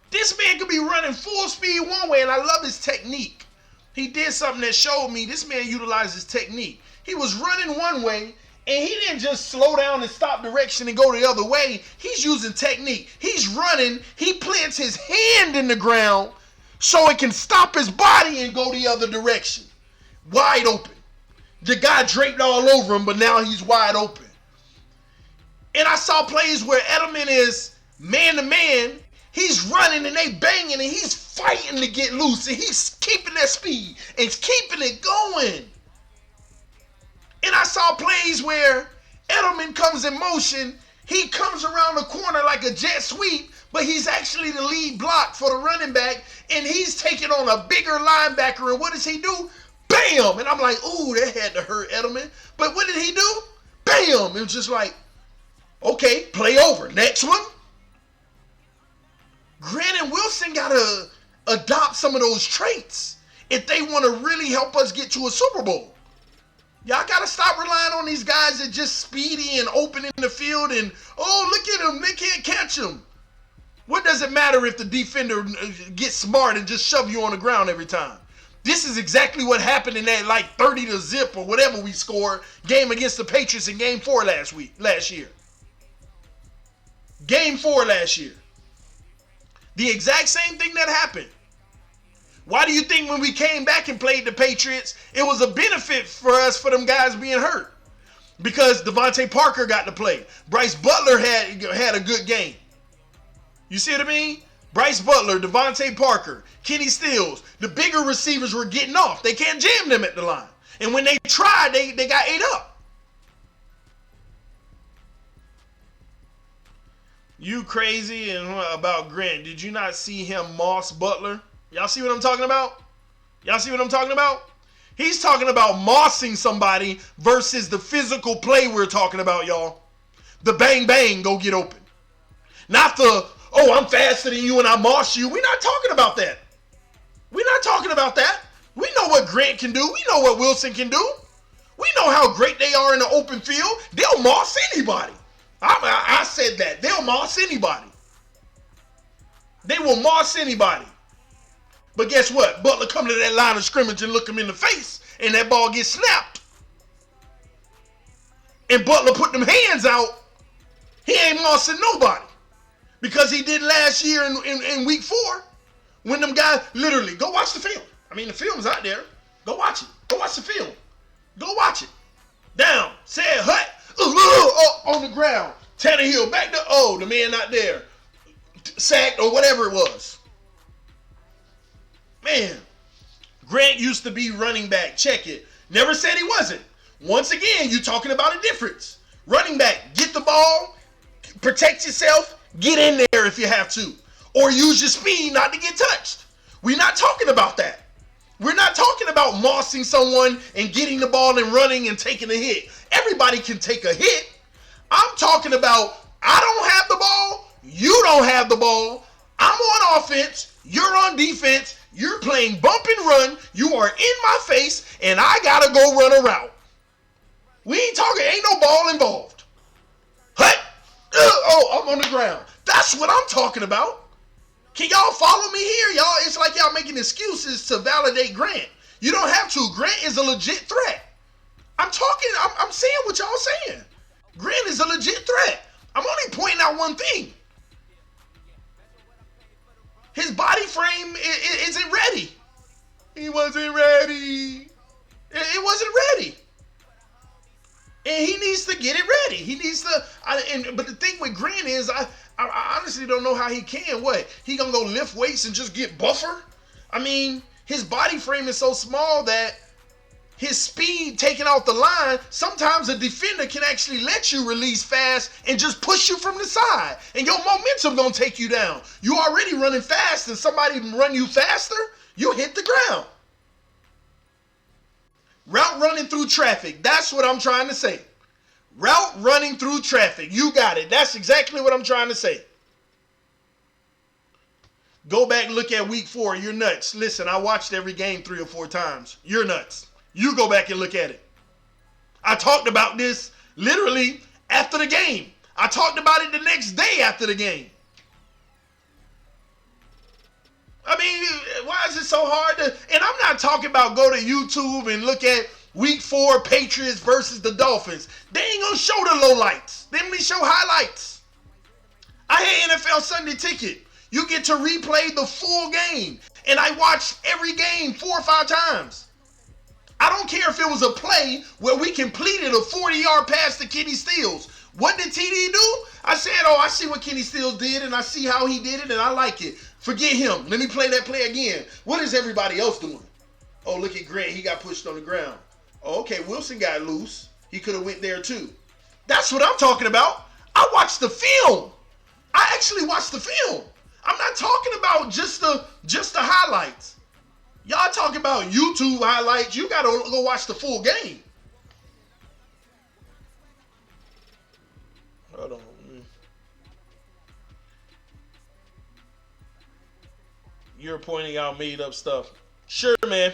Speaker 1: This man could be running full speed one way, and I love his technique. He did something that showed me this man utilizes technique. He was running one way, and he didn't just slow down and stop direction and go the other way. He's using technique. He's running. He plants his hand in the ground so it can stop his body and go the other direction. Wide open. The guy draped all over him, but now he's wide open. And I saw plays where Edelman is man-to-man. He's running and they banging and he's fighting to get loose. And he's keeping that speed and keeping it going. And I saw plays where Edelman comes in motion. He comes around the corner like a jet sweep, but he's actually the lead block for the running back. And he's taking on a bigger linebacker. And what does he do? Bam! And I'm like, ooh, that had to hurt Edelman. But what did he do? Bam! It was just like, okay, play over. Next one. Grant and Wilson got to adopt some of those traits if they want to really help us get to a Super Bowl. Y'all got to stop relying on these guys that just speedy and open in the field and, oh, look at them, they can't catch them. What does it matter if the defender gets smart and just shove you on the ground every time? This is exactly what happened in that like 30-0 or whatever we scored game against the Patriots in Game 4 last year. Game 4 last year. The exact same thing that happened. Why do you think when we came back and played the Patriots, it was a benefit for us for them guys being hurt? Because Devontae Parker got to play. Bryce Butler had a good game. You see what I mean? Bryce Butler, Devontae Parker, Kenny Stills. The bigger receivers were getting off. They can't jam them at the line. And when they tried, they got ate up. You crazy and about Grant. Did you not see him moss Butler? Y'all see what I'm talking about? Y'all see what I'm talking about? He's talking about mossing somebody versus the physical play we're talking about, y'all. The bang, bang, go get open. Not the, oh, I'm faster than you and I moss you. We're not talking about that. We're not talking about that. We know what Grant can do. We know what Wilson can do. We know how great they are in the open field. They'll moss anybody. I said that. They'll moss anybody. They will moss anybody. But guess what? Butler come to that line of scrimmage and look him in the face, and that ball gets snapped. And Butler put them hands out. He ain't mossing nobody. Because he did last year in week 4. When them guys, literally, go watch the film. I mean, the film's out there. Go watch it. Go watch the film. Go watch it. Down. Said hut. On the ground. Tannehill back to, the man not there. Sacked or whatever it was. Man, Grant used to be running back. Check it. Never said he wasn't. Once again, you're talking about a difference. Running back, get the ball, protect yourself, get in there if you have to. Or use your speed not to get touched. We're not talking about that. We're not talking about mossing someone and getting the ball and running and taking a hit. Everybody can take a hit. I'm talking about I don't have the ball, you don't have the ball, I'm on offense, you're on defense, you're playing bump and run, you are in my face, and I gotta go run a route. We ain't talking, ain't no ball involved. Hut! I'm on the ground. That's what I'm talking about. Can y'all follow me here, y'all? It's like y'all making excuses to validate Grant. You don't have to. Grant is a legit threat. I'm saying what y'all saying. Grant is a legit threat. I'm only pointing out one thing. His body frame isn't ready. He wasn't ready. It wasn't ready. And he needs to get it ready. He needs to. But the thing with Grant is, I honestly don't know how he can. What? He gonna go lift weights and just get buffer? I mean, his body frame is so small that his speed taking out the line, sometimes a defender can actually let you release fast and just push you from the side. And your momentum gonna take you down. You already running fast and somebody run you faster, you hit the ground. Route running through traffic. That's what I'm trying to say. Route running through traffic. You got it. That's exactly what I'm trying to say. Go back and look at week 4. You're nuts. Listen, I watched every game 3 or 4 times. You're nuts. You go back and look at it. I talked about this literally after the game. I talked about it the next day after the game. I mean, why is it so hard to... And I'm not talking about go to YouTube and look at week 4 Patriots versus the Dolphins. They ain't going to show the lowlights. They only show highlights. I had NFL Sunday Ticket. You get to replay the full game. And I watched every game 4 or 5 times. I don't care if it was a play where we completed a 40-yard pass to Kenny Stills. What did TD do? I said, I see what Kenny Stills did, and I see how he did it, and I like it. Forget him. Let me play that play again. What is everybody else doing? Oh, look at Grant. He got pushed on the ground. Oh, okay, Wilson got loose. He could have went there too. That's what I'm talking about. I watched the film. I actually watched the film. I'm not talking about just the highlights. Y'all talking about YouTube highlights. You got to go watch the full game. Hold on. You're pointing out made up stuff. Sure, man.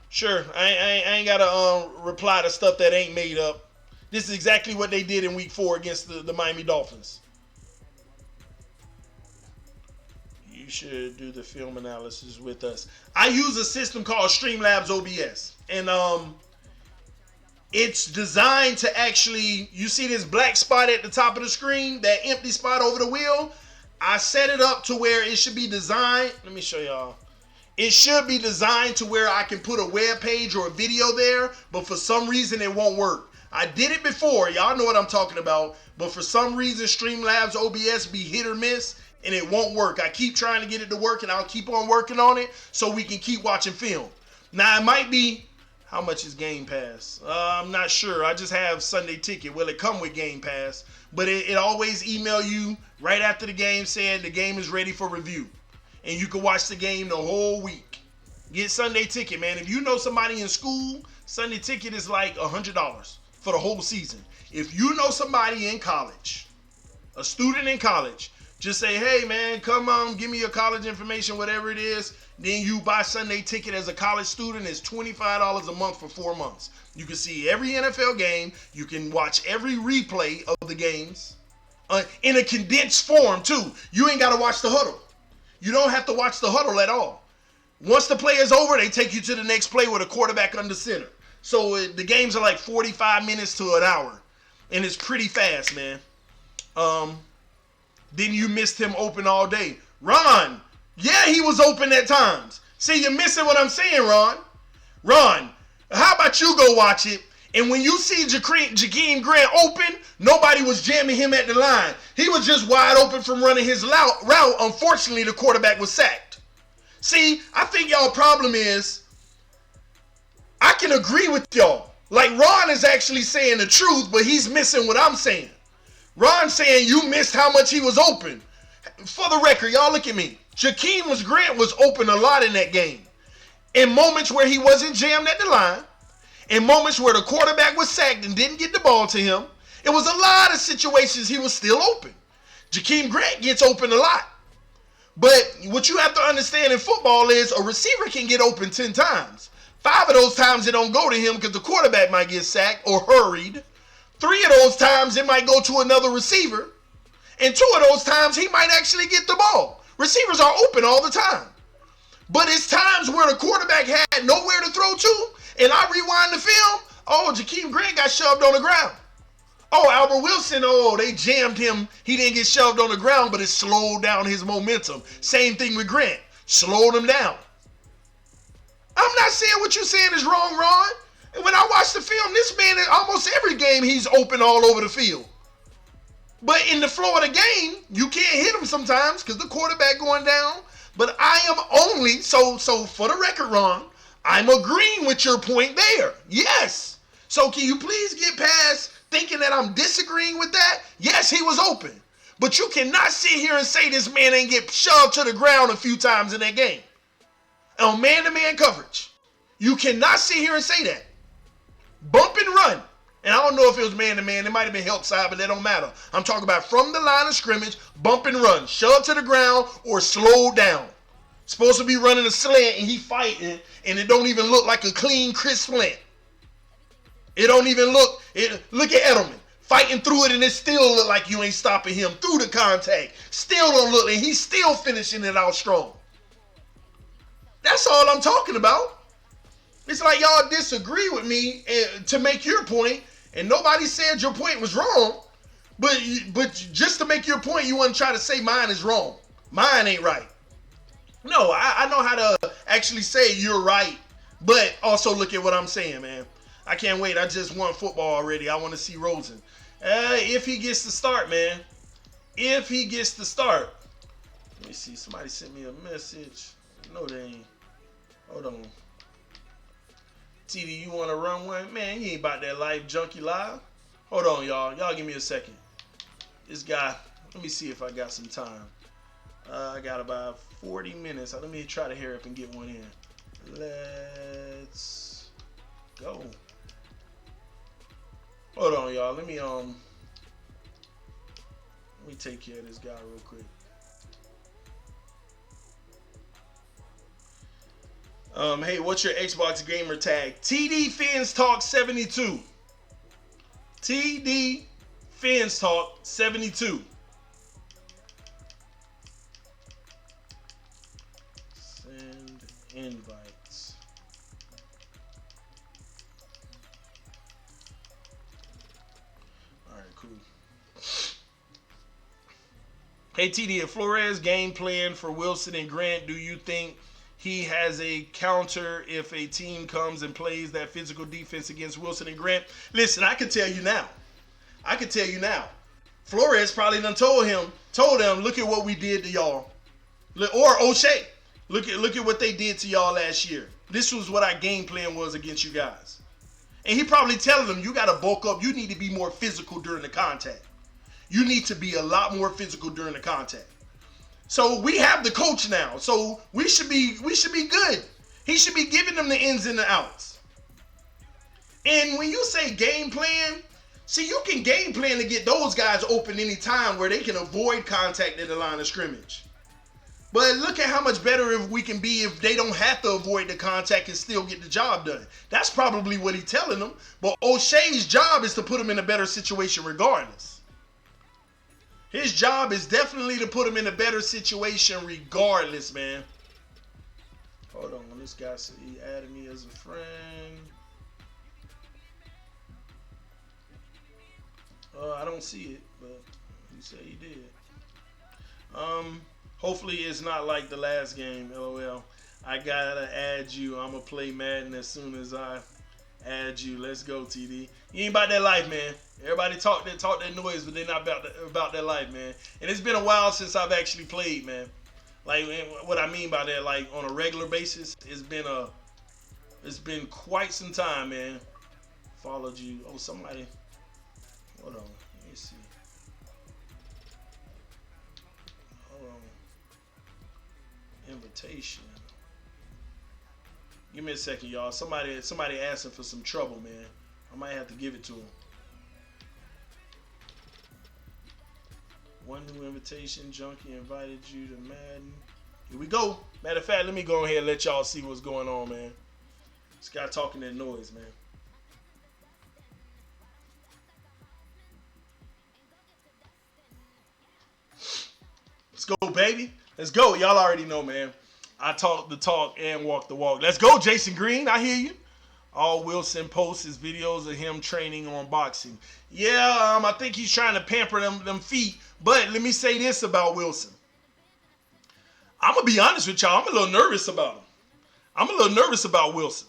Speaker 1: Sure. I ain't got to reply to stuff that ain't made up. This is exactly what they did in week 4 against the Miami Dolphins. You should do the film analysis with us. I use a system called Streamlabs OBS. And it's designed to actually, you see this black spot at the top of the screen, that empty spot over the wheel? I set it up to where it should be designed. Let me show y'all. It should be designed to where I can put a web page or a video there, but for some reason it won't work. I did it before. Y'all know what I'm talking about. But for some reason, Streamlabs OBS be hit or miss, and it won't work. I keep trying to get it to work, and I'll keep on working on it so we can keep watching film. Now, it might be, how much is Game Pass? I'm not sure. I just have Sunday Ticket. Will it come with Game Pass? But it always email you right after the game saying the game is ready for review. And you can watch the game the whole week. Get Sunday Ticket, man. If you know somebody in school, Sunday Ticket is like $100 for the whole season. If you know somebody in college, a student in college, just say, hey, man, come on, give me your college information, whatever it is. Then you buy Sunday Ticket as a college student. It's $25 a month for 4 months. You can see every NFL game. You can watch every replay of the games in a condensed form, too. You ain't got to watch the huddle. You don't have to watch the huddle at all. Once the play is over, they take you to the next play with a quarterback under center. So the games are like 45 minutes to an hour. And it's pretty fast, man. Then you missed him open all day. Ron, yeah, he was open at times. See, you're missing what I'm saying, Ron. Ron, how about you go watch it? And when you see Jakeem Grant open, nobody was jamming him at the line. He was just wide open from running his route. Unfortunately, the quarterback was sacked. See, I think y'all problem is, I can agree with y'all. Like, Ron is actually saying the truth, but he's missing what I'm saying. Ron saying you missed how much he was open. For the record, y'all look at me. Jakeem Grant was open a lot in that game. In moments where he wasn't jammed at the line, in moments where the quarterback was sacked and didn't get the ball to him, it was a lot of situations he was still open. Jakeem Grant gets open a lot. But what you have to understand in football is a receiver can get open 10 times. 5 of those times it don't go to him because the quarterback might get sacked or hurried. 3 of those times it might go to another receiver. And 2 of those times he might actually get the ball. Receivers are open all the time. But it's times where the quarterback had nowhere to throw to, and I rewind the film, oh, Jakeem Grant got shoved on the ground. Oh, Albert Wilson, oh, they jammed him. He didn't get shoved on the ground, but it slowed down his momentum. Same thing with Grant. Slowed him down. I'm not saying what you're saying is wrong, Ron. And when I watch the film, this man, in almost every game, he's open all over the field. But in the flow of the game, you can't hit him sometimes because the quarterback going down. But I am only, so for the record, Ron, I'm agreeing with your point there. Yes. So can you please get past thinking that I'm disagreeing with that? Yes, he was open. But you cannot sit here and say this man ain't get shoved to the ground a few times in that game. On man-to-man coverage. You cannot sit here and say that. Bump and run. And I don't know if it was man-to-man. It might have been help side, but that don't matter. I'm talking about from the line of scrimmage, bump and run. Shove to the ground or slow down. Supposed to be running a slant and he fighting, and it don't even look like a clean, crisp slant. It don't even look, look at Edelman. Fighting through it, and it still look like you ain't stopping him through the contact. Still don't look, and he's still finishing it out strong. That's all I'm talking about. It's like y'all disagree with me to make your point, and nobody said your point was wrong. But just to make your point, you want to try to say mine is wrong. Mine ain't right. No, I know how to actually say you're right, but also look at what I'm saying, man. I can't wait. I just won football already. I want to see Rosen. If he gets to start, man. If he gets to start. Let me see. Somebody sent me a message. No, they ain't. Hold on. TD, you want to run one? Man, you ain't about that life junkie live. Hold on, y'all. Y'all give me a second. This guy, let me see if I got some time. I got about 40 minutes. Let me try to hurry up and get one in. Let's go. Hold on, y'all. Let me take care of this guy real quick. Hey, what's your Xbox gamer tag? TD Fans Talk 72. TD Fans Talk 72. Send invites. All right, cool. Hey, TD and Flores, game plan for Wilson and Grant. Do you think he has a counter if a team comes and plays that physical defense against Wilson and Grant? Listen, I can tell you now. Flores probably done told them, look at what we did to y'all. Or O'Shea, look at what they did to y'all last year. This was what our game plan was against you guys. And he probably telling them, you got to bulk up. You need to be more physical during the contact. You need to be a lot more physical during the contact. So we have the coach now. So we should be good. He should be giving them the ins and the outs. And when you say game plan, see, you can game plan to get those guys open anytime where they can avoid contact at the line of scrimmage. But look at how much better if we can be if they don't have to avoid the contact and still get the job done. That's probably what he's telling them. But O'Shea's job is to put them in a better situation regardless. His job is definitely to put him in a better situation regardless, man. Hold on. This guy said he added me as a friend. I don't see it, but he said he did. Hopefully it's not like the last game, LOL. I gotta add you. I'm gonna play Madden as soon as I add you. Let's go, TD. You ain't about that life, man. Everybody talk that noise, but they're not about that life, man. And it's been a while since I've actually played, man. Like, what I mean by that, like on a regular basis, it's been quite some time, man. Followed you. Oh, somebody. Hold on. Let me see. Hold on. Invitation. Give me a second, y'all. Somebody asking for some trouble, man. I might have to give it to him. One new invitation. Junkie invited you to Madden. Here we go. Matter of fact, let me go ahead and let y'all see what's going on, man. This guy talking that noise, man. Let's go, baby. Let's go. Y'all already know, man. I talk the talk and walk the walk. Let's go, Jason Green. I hear you. All Wilson posts is videos of him training on boxing. Yeah, I think he's trying to pamper them feet. But let me say this about Wilson. I'm going to be honest with y'all. I'm a little nervous about him. I'm a little nervous about Wilson.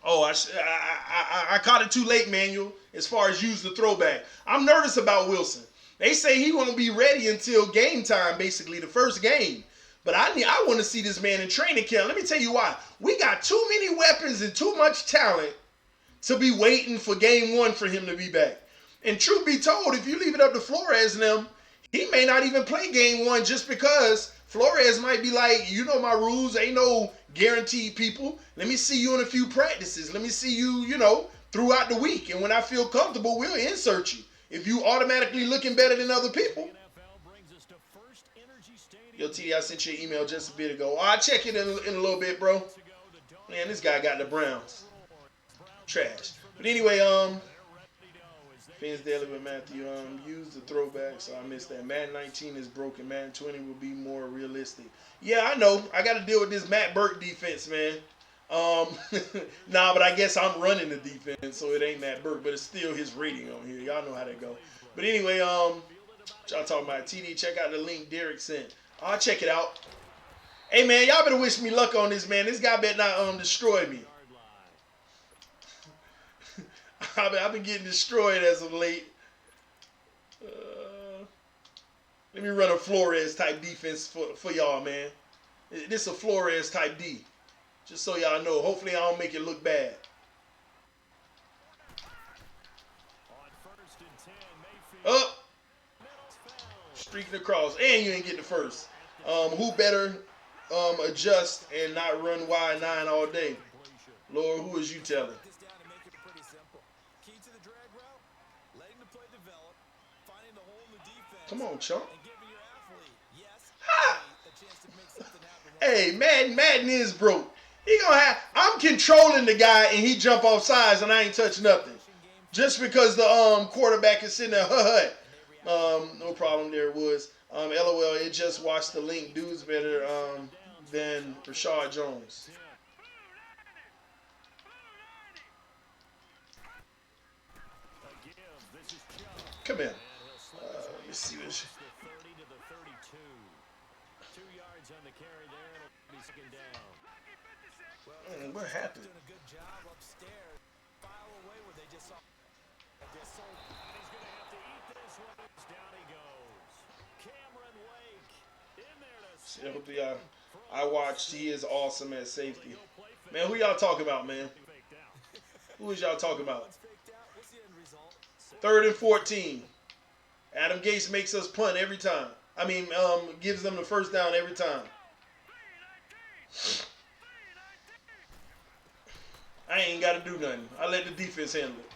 Speaker 1: Oh, I caught it too late, Manuel, as far as use the throwback. I'm nervous about Wilson. They say he won't be ready until game time, basically, the first game. But I want to see this man in training camp. Let me tell you why. We got too many weapons and too much talent to be waiting for game one for him to be back. And truth be told, if you leave it up to Flores and them, he may not even play game one just because Flores might be like, you know my rules, ain't no guaranteed people. Let me see you in a few practices. Let me see you, throughout the week. And when I feel comfortable, we'll insert you. If you automatically looking better than other people. Yo, TD, I sent you an email just a bit ago. I'll check it in a little bit, bro. Man, this guy got the Browns. Trash. But anyway, Fans Daily with Matthew, use the throwback, so I missed that. Madden 19 is broken. Madden 20 will be more realistic. Yeah, I know. I got to deal with this Matt Burke defense, man. Nah, but I guess I'm running the defense, so it ain't Matt Burke, but it's still his rating on here. Y'all know how that go. But anyway, y'all talking about TD. Check out the link Derek sent. I'll check it out. Hey, man, y'all better wish me luck on this, man. This guy better not destroy me. I've been getting destroyed as of late. Let me run a Flores type defense for y'all, man. This is a Flores type D. Just so y'all know. Hopefully I don't make it look bad. Up. Streaking across. And you ain't get the first. Who better adjust and not run wide 9 all day. Lord, who is you telling? Come on, chump. Ha! Hey, Madden is broke. He gonna have. I'm controlling the guy and he jump off sides and I ain't touch nothing. Just because the quarterback is sitting there, no problem there, Woods. LOL, it just watched the link. Dude's better than Rashad Jones. Come here. Let me see this. What happened? I watched. He is awesome at safety. Man, who y'all talking about, man? Who is y'all talking about? 3rd and 14. Adam Gase makes us punt every time. I mean, gives them the first down every time. I ain't got to do nothing. I let the defense handle it.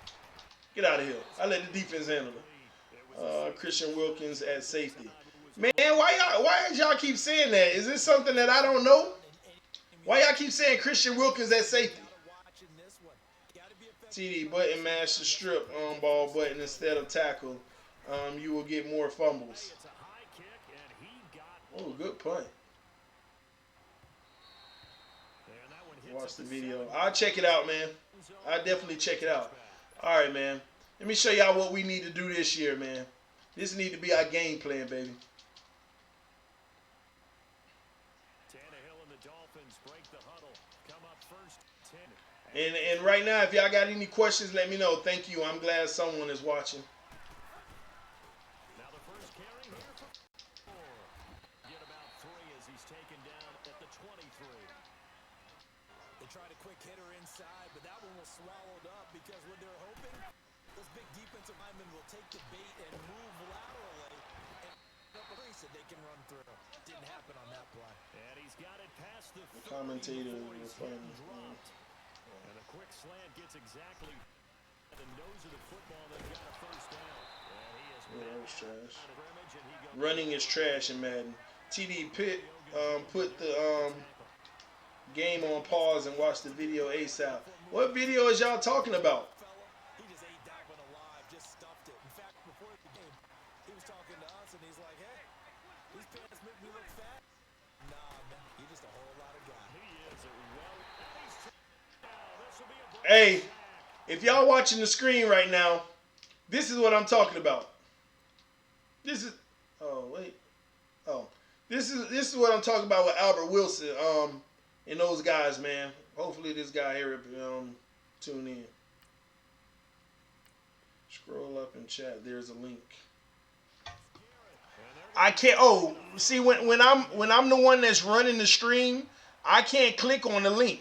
Speaker 1: Get out of here. I let the defense handle it. Christian Wilkins at safety. Man, why y'all keep saying that? Is this something that I don't know? Why y'all keep saying Christian Wilkins at safety? TD, button mash the strip ball button instead of tackle. You will get more fumbles. Oh, good punt. Watch the video. I'll check it out, man. I'll definitely check it out. All right, man. Let me show y'all what we need to do this year, man. This need to be our game plan, baby. And right now, if y'all got any questions, let me know. Thank you. I'm glad someone is watching.
Speaker 2: Now the first carry here for Flores. Get about 3 as he's taken down at the 23. They tried a quick hitter inside, but that one was swallowed up because what they're hoping, those big defensive linemen will take the bait and move laterally and up a crease that they can run through. Didn't happen on that play. And he's got it past the
Speaker 1: commentator was funny.
Speaker 2: And a quick slant gets exactly at the nose of the football. They've got a first down.
Speaker 1: Yeah, that was trash. Running is trash in Madden. TD Pitt put the game on pause and watch the video ASAP. What video is y'all talking about?
Speaker 2: He just ate that one alive, just stuffed it. In fact, before the game, he was talking to us and he's like, hey, these pants make me look fat. Nah, man, you're just a whole lot of guy. He is a
Speaker 1: Hey, if y'all watching the screen right now, this is what I'm talking about. This is this is what I'm talking about with Albert Wilson and those guys, man. Hopefully this guy here tune in. Scroll up and chat. There's a link. I can't. Oh, see when I'm the one that's running the stream, I can't click on the link.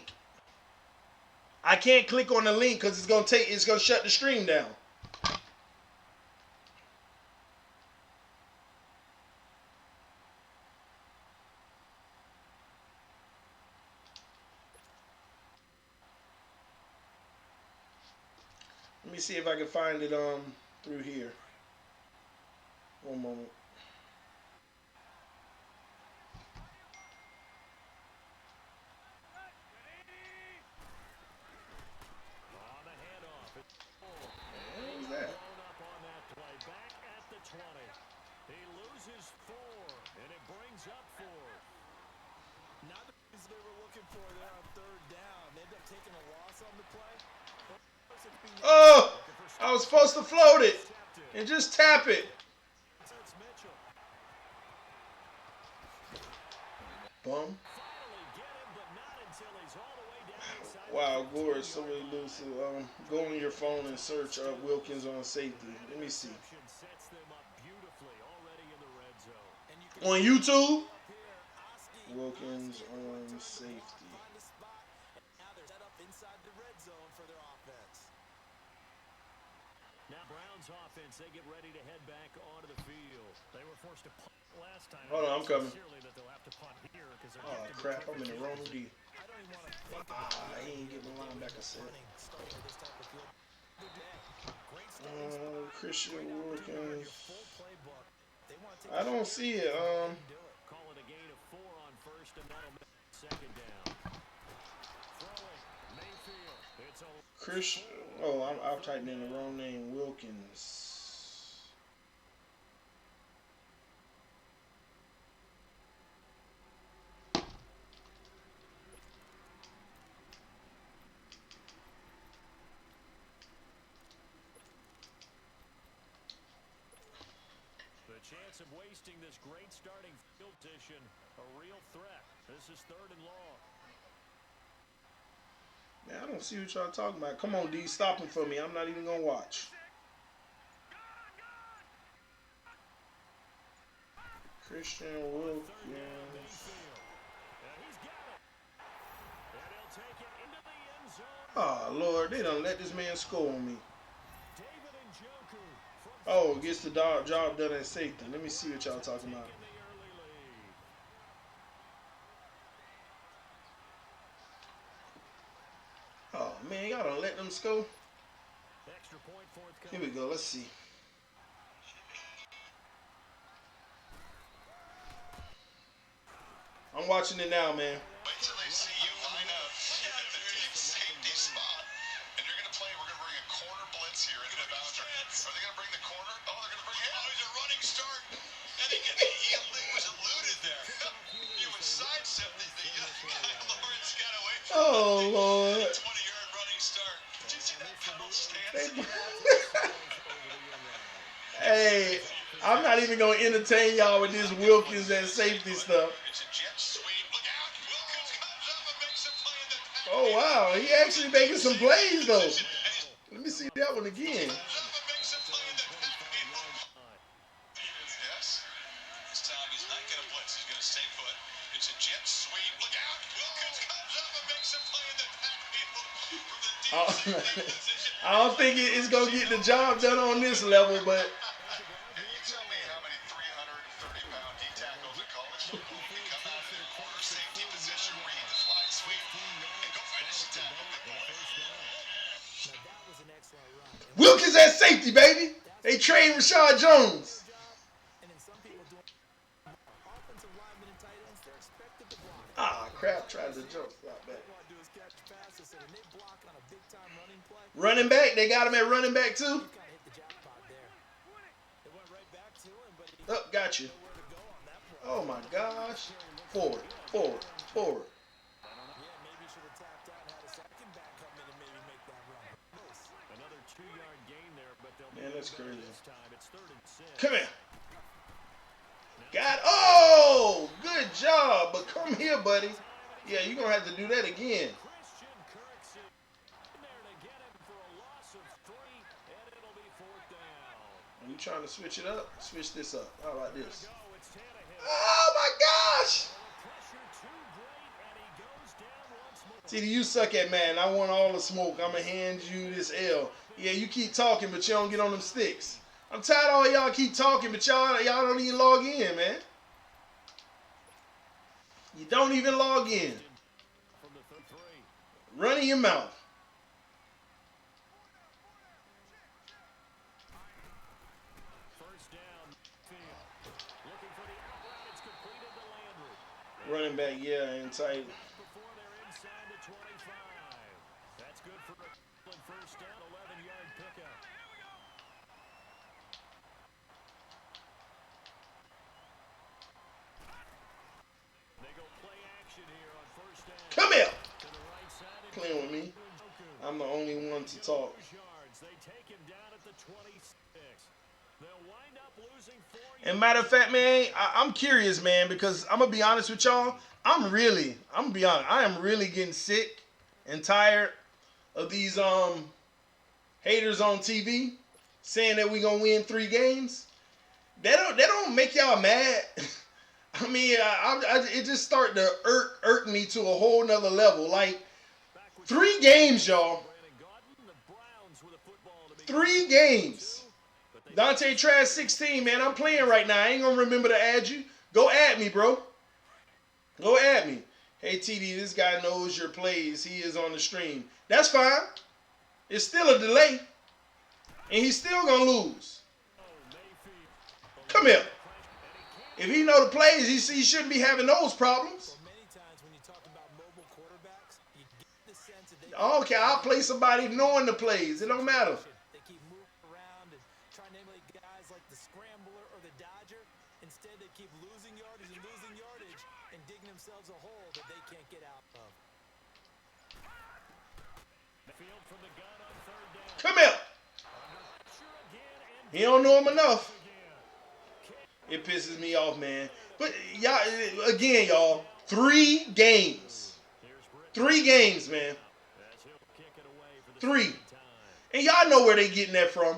Speaker 1: I can't click on the link because it's gonna shut the stream down. Let me see if I can find it through here. One moment.
Speaker 2: He loses 4, and it brings up 4. Not the things they were looking for there on 3rd down. They end up taking a loss on the play.
Speaker 1: Oh, I was supposed to float it and just tap it. Bum. Wow, Gore is so elusive. Go on your phone and search Wilkins on safety. Let me see. On YouTube? Wilkins on safety.
Speaker 2: Dolphins offense, they get ready to head back onto the field. They were forced to punt last time.
Speaker 1: Hold on, I'm coming.
Speaker 2: That they'll have to punt here because they're
Speaker 1: Oh crap, I'm in the wrong D.
Speaker 2: I don't even want to think about
Speaker 1: he ain't getting the linebacker set. Christian Wilkins. I don't see it.
Speaker 2: Call it a gain of 4 on first, and that'll make second down. Throwing Mayfield. It's a
Speaker 1: Christian. Oh, I'm typing in the wrong name. Wilkins.
Speaker 2: chance of wasting this great starting field position. A real threat. This is 3rd and long.
Speaker 1: Man, I don't see what y'all talking about. Come on, D, stop him for me. I'm not even going to watch. Christian Wilkins. Oh, Lord, they done let this man score on me. Oh, gets the job done at safety. Let me see what y'all talking about. Oh, man, y'all done let them score. Here we go. Let's see. I'm watching it now, man.
Speaker 3: Wait till they see you line up at the deep safety spot. And you're going to play, we're going to bring a corner blitz here into the boundary. Are they going to bring the corner? Oh, they're going to bring him. Oh, he's a running start. And he was eluded there. He was sidestepped. The young guy, Lawrence, got away from him.
Speaker 1: Oh, Lord.
Speaker 3: 20-yard running start. Did you see that pedal stance?
Speaker 1: Hey, I'm not even going to entertain y'all with this Wilkins and safety stuff.
Speaker 3: It's a jet sweep. Look out. Wilkins comes up and makes a play in the pack.
Speaker 1: Oh, wow. He actually making some plays, though. Let me see that one again.
Speaker 3: Yes. This time he's not going to blitz. He's going to stay put. It's a jet sweep. Look out. Wilkins comes up and makes a play in the backfield from the deep safety position.
Speaker 1: I don't think it's going to get the job done on this level, but...
Speaker 3: You tell me how many 330-pound D tackles in college football can come out of their corner safety position, read the fly sweep, and go finish the tackle.
Speaker 1: Wilkins at safety, baby. They trained Rashad Jones. Ah, crap. Tried to jump. Stop that. Running back. They got him at running back, too. Oh, got you. Oh, my gosh. Forward, forward, forward. Man, that's crazy. Come here. Got. Oh, good job. But come here, buddy. Yeah, you're going to have to do that again. Are you trying to switch it up? Switch this up. How about this? Oh, my gosh. TD, you suck at Madden. I want all the smoke. I'm going to hand you this L. Yeah, you keep talking, but you don't get on them sticks. I'm tired of all y'all keep talking, but y'all don't even log in, man. You don't even log in. Running your mouth. Running back, yeah, and tight.
Speaker 2: That's good for a first down, 11-yard pickup. They go play action here on first down.
Speaker 1: Come here.
Speaker 2: To the right side.
Speaker 1: Playing with me. I'm the only one to talk.
Speaker 2: They take him down at the 26. They'll wind up losing 4 yards.
Speaker 1: And matter of fact, man, I'm curious, man, because I'm going to be honest with y'all. I'm going to be honest. I am really getting sick and tired of these haters on TV saying that we going to win 3 games. That don't make y'all mad. I mean, it just started to irk me to a whole nother level. Like, 3 games, y'all. 3 games. Dante Trash 16, man. I'm playing right now. I ain't going to remember to add you. Go add me, bro. Go add me. Hey, TD, this guy knows your plays. He is on the stream. That's fine. It's still a delay. And he's still going to lose. Come here. If he know the plays, he shouldn't be having those problems. Okay, I'll play somebody knowing the plays. It don't matter.
Speaker 2: They keep moving around and trying to emulate guys like the Scrambler or the Dodger. Instead, they keep losing yardage and digging themselves a hole that they can't get out of.
Speaker 1: Come here. He don't know him enough. It pisses me off, man. But y'all, again, y'all, 3 games. 3 games, man. 3. And y'all know where they getting that from.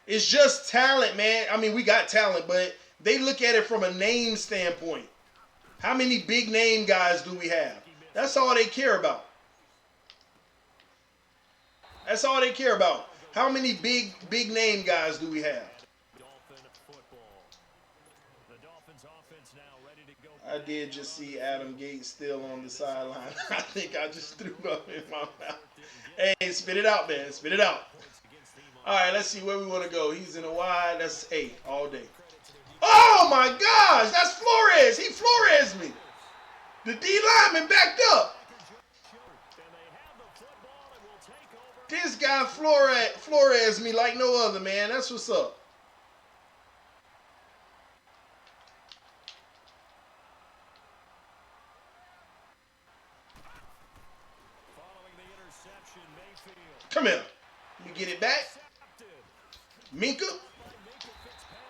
Speaker 1: It's just talent, man. I mean, we got talent, but they look at it from a name standpoint. How many big name guys do we have? That's all they care about. That's all they care about. How many big name guys do we have? I did just see Adam Gates still on the sideline. I think I just threw up in my mouth. Hey, spit it out, man. Spit it out. All right, let's see where we want to go. He's in a wide. That's A all day. Oh, my gosh. That's Flores. He Flores me. The D lineman backed up. This guy Flores me like no other, man. That's what's up. Come here. Let me get it back. Minka.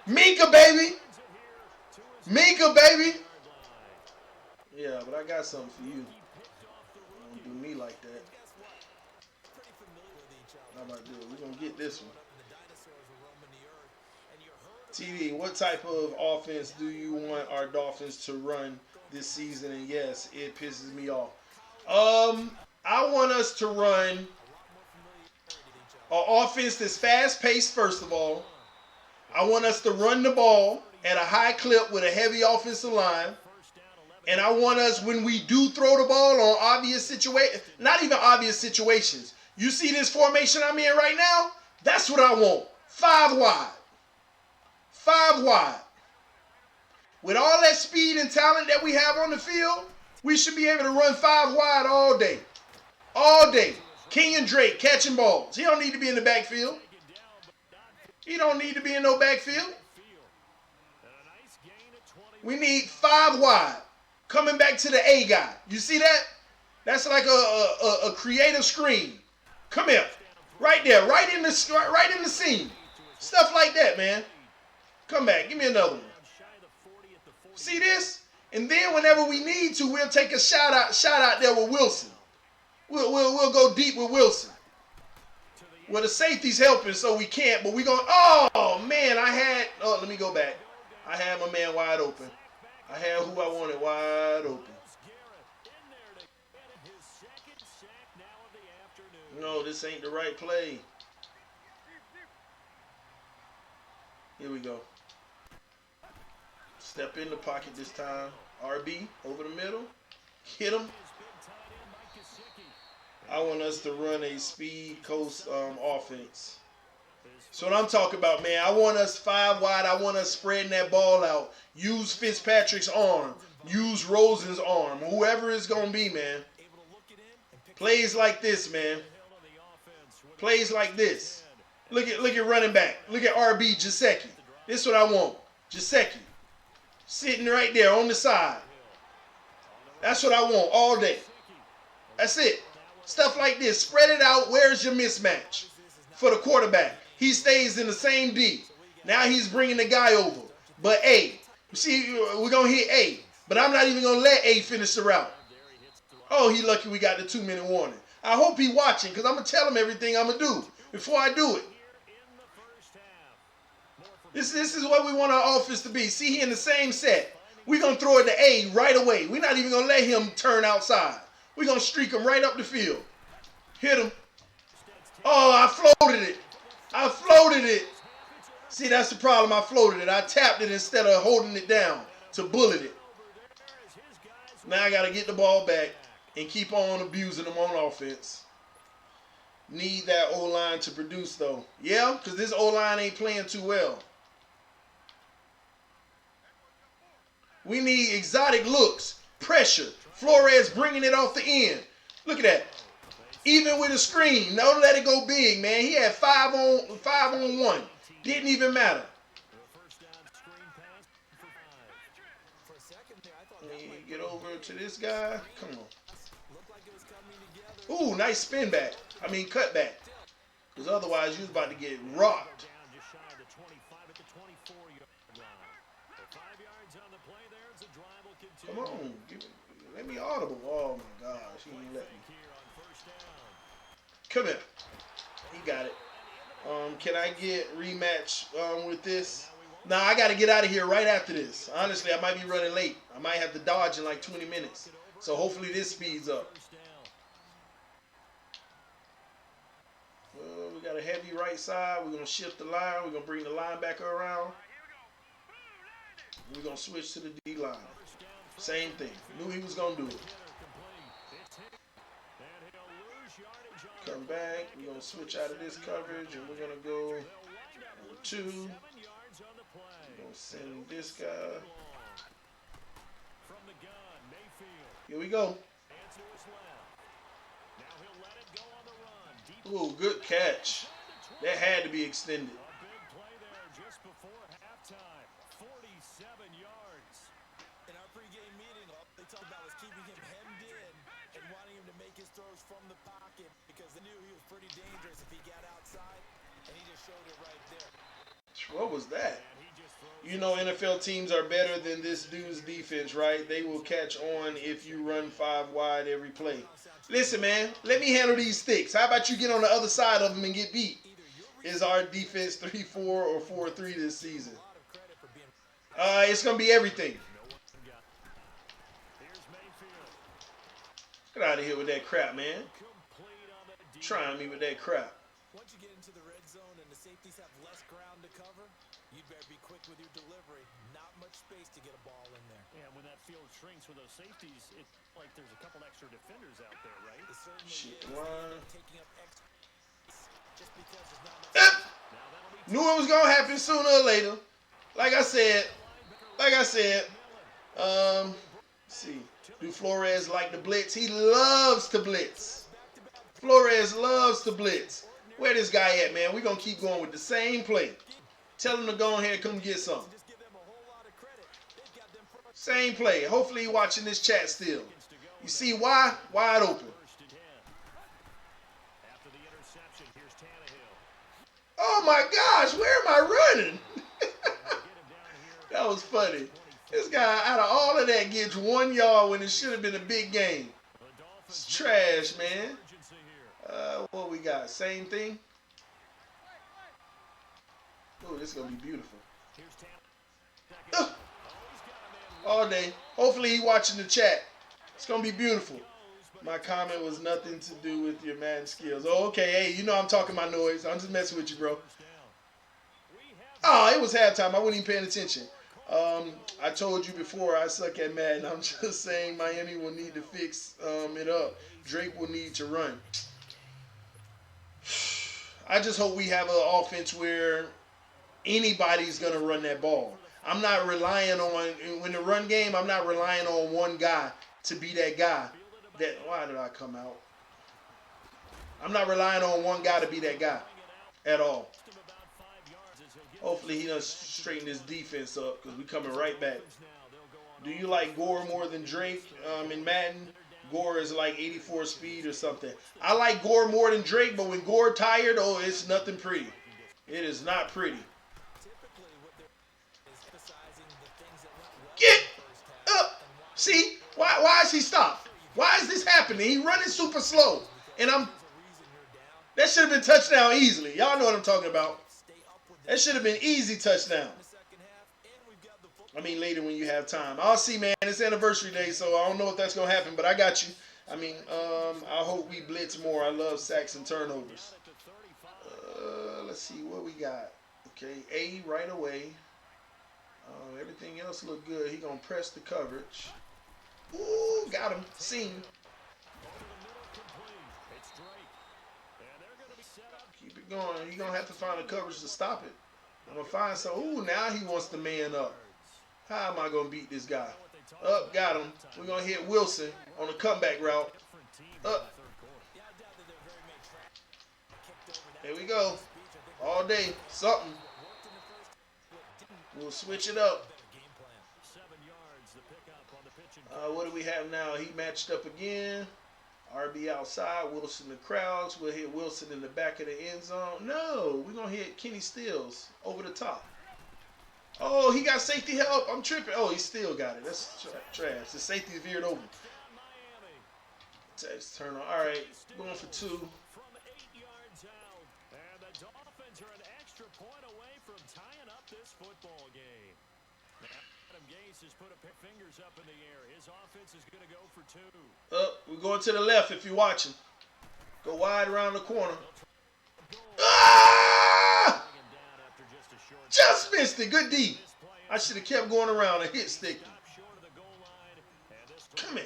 Speaker 1: Minka, baby. Minka, baby. Yeah, but I got something for you. Don't do me like that. How about this? We're going to get this one. TV, what type of offense do you want our Dolphins to run this season? And yes, it pisses me off. I want us to run an offense that's fast-paced, first of all. I want us to run the ball at a high clip with a heavy offensive line. And I want us, when we do throw the ball on obvious situations, not even obvious situations. You see this formation I'm in right now? That's what I want. 5 wide. 5 wide. With all that speed and talent that we have on the field, we should be able to run 5 wide all day. All day. Kenyon Drake catching balls. He don't need to be in the backfield. He don't need to be in no backfield. We need 5 wide. Coming back to the A guy. You see that? That's like a creative screen. Come here. Right there. Right in the seam. Stuff like that, man. Come back. Give me another one. See this? And then whenever we need to, we'll take a shot out there with Wilson. We'll go deep with Wilson. Well, the safety's helping, so we can't, but we're going, oh, man, let me go back. I had my man wide open. I had who I wanted wide open. No, this ain't the right play. Here we go. Step in the pocket this time. RB over the middle. Hit him. I want us to run a speed coast offense. So what I'm talking about, man, I want us 5 wide. I want us spreading that ball out. Use Fitzpatrick's arm. Use Rosen's arm. Whoever it's going to be, man. Plays like this, man. Plays like this. Look at running back. Look at RB Gesicki. This is what I want. Gesicki. Sitting right there on the side. That's what I want all day. That's it. Stuff like this. Spread it out. Where's your mismatch? For the quarterback. He stays in the same D. Now he's bringing the guy over. But A. See, we're going to hit A. But I'm not even going to let A finish the route. Oh, he lucky we got the 2-minute warning. I hope he watching because I'm going to tell him everything I'm going to do before I do it. This is what we want our offense to be. See, he in the same set. We're going to throw it to A right away. We're not even going to let him turn outside. We're going to streak him right up the field. Hit him. Oh, I floated it. See, that's the problem. I floated it. I tapped it instead of holding it down to bullet it. Now I got to get the ball back and keep on abusing them on offense. Need that O-line to produce, though. Yeah, because this O-line ain't playing too well. We need exotic looks, pressure. Flores bringing it off the end. Look at that. Even with a screen, don't let it go big, man. He had 5 on 1. Didn't even matter. Let me get over to this guy. Come on. Ooh, nice spin back. I mean, cut back. Because otherwise, you was about to get rocked. Come on. Let me audible. Oh, my gosh. He ain't let me. Come here. He got it. Can I get rematch with this? Nah, I got to get out of here right after this. Honestly, I might be running late. I might have to dodge in like 20 minutes. So hopefully this speeds up. Well, we got a heavy right side. We're going to shift the line. We're going to bring the linebacker around. We're going to switch to the D-line. Same thing. Knew he was going to do it. Come back. We're going to switch out of this coverage, and we're going to go on 2. We're going to send this guy. Here we go. Ooh, good catch. That had to be extended.
Speaker 2: In our pregame meeting, all they talked about was keeping him hemmed in and wanting him to make his throws from the pocket because they knew he was pretty dangerous if he got outside, and he just showed it right there.
Speaker 1: What was that? You know, NFL teams are better than this dude's defense, right? They will catch on if you run 5 wide every play. Listen, man, let me handle these sticks. How about you get on the other side of them and get beat? Is our defense 3-4 or 4-3 this season? It's going to be everything. Get out of here with that crap, man. Trying me with that crap.
Speaker 2: Once you get into the red zone and the safeties have less ground to cover, you'd better be quick with your delivery. Not much space to get a ball in there.
Speaker 4: Yeah, when that field shrinks for those safeties, it's like there's a couple extra defenders out there, right?
Speaker 2: It certainly
Speaker 1: Shit,
Speaker 2: is.
Speaker 1: line.
Speaker 2: Taking up extra just because there's not much.
Speaker 1: Knew it was going to happen sooner or later. Like I said, let's see. Do Flores like the blitz? He loves to blitz. Flores loves to blitz. Where this guy at, man? We're going to keep going with the same play. Tell him to go ahead and come get some. Same play. Hopefully he's watching this chat still. You see why? Wide open. Oh my gosh, where am I running? That was funny. This guy, out of all of that, gets 1 yard when it should have been a big game. It's trash, man. What we got? Same thing? Oh, this is going to be beautiful. All day. Hopefully he watching the chat. It's going to be beautiful. My comment was nothing to do with your Madden skills. Oh, okay. Hey, you know I'm talking my noise. I'm just messing with you, bro. Oh, it was halftime. I wasn't even paying attention. I told you before I suck at Madden. I'm just saying Miami will need to fix it up. Drake will need to run. I just hope we have an offense where anybody's going to run that ball. I'm not relying on, in the run game, I'm not relying on one guy to be that guy. Why did I come out? I'm not relying on one guy to be that guy at all. Hopefully he does straighten his defense up because we're coming right back. Do you like Gore more than Drake in Madden? Gore is like 84 speed or something. I like Gore more than Drake, but when Gore tired, oh, it's nothing pretty. It is not pretty. Get up. See? Why is he stopped? Why is this happening? He running super slow. And that should have been touchdown easily. Y'all know what I'm talking about. That should have been easy touchdown. I mean, later when you have time. I'll see, man. It's anniversary day, so I don't know if that's going to happen, but I got you. I mean, I hope we blitz more. I love sacks and turnovers. Let's see what we got. Okay, A right away. Everything else look good. He gonna press the coverage. Ooh, got him. Seen. Keep it going. He gonna have to find a coverage to stop it. I'm gonna find some. Ooh, now he wants the man up. How am I gonna beat this guy? Up, got him. We're gonna hit Wilson on the comeback route. Up. There we go. All day, something. We'll switch it up. What do we have now? He matched up again. RB outside, Wilson the crowds. We'll hit Wilson in the back of the end zone. No, we're going to hit Kenny Stills over the top. Oh, he got safety help. I'm tripping. Oh, he still got it. That's trash. The safety veered over. Text turn on. All right, going for 2.
Speaker 4: And the Dolphins are an extra point away from tying up this football game. Adam Gase has put a pair of fingers up in the air. His offense is going to go for 2.
Speaker 1: We're going to the left if you're watching. Go wide around the corner. Ah! Just missed it. Good D. I should have kept going around and hit Sticky. Come here.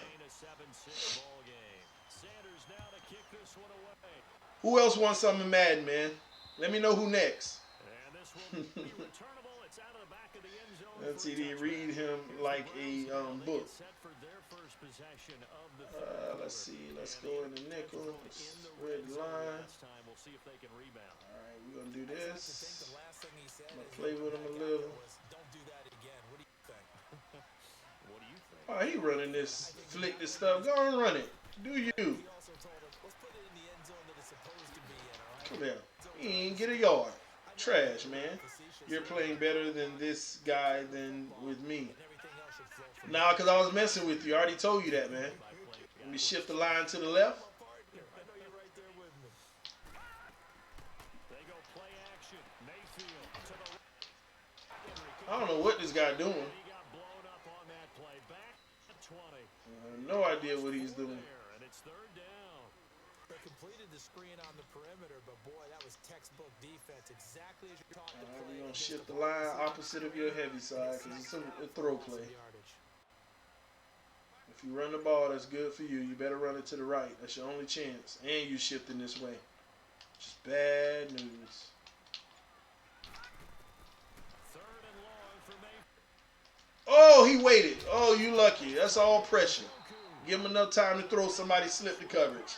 Speaker 1: Who else wants something in Madden, man? Let me know who next. TD, read him like a book. Let's see. Let's go in the nickel. Red line. All right, we're going to do this. I'm going to play with him a little. Oh, he running this, flick this stuff. Go and run it. Do you. Come here. He ain't get a yard. Trash, man. You're playing better than this guy than with me. Nah, because I was messing with you. I already told you that, man. Let me shift the line to the left. I don't know what this guy doing. I have no idea what he's doing.
Speaker 2: They completed the screen on the perimeter, but boy, that was textbook defense, exactly as you're talking about.
Speaker 1: We're going to shift the line opposite of your heavy side because it's a throw play. If you run the ball, that's good for you. You better run it to the right. That's your only chance. And you shifting this way. Just bad news. Oh, he waited. Oh, you lucky. That's all pressure. Give him enough time to throw, somebody slip the coverage.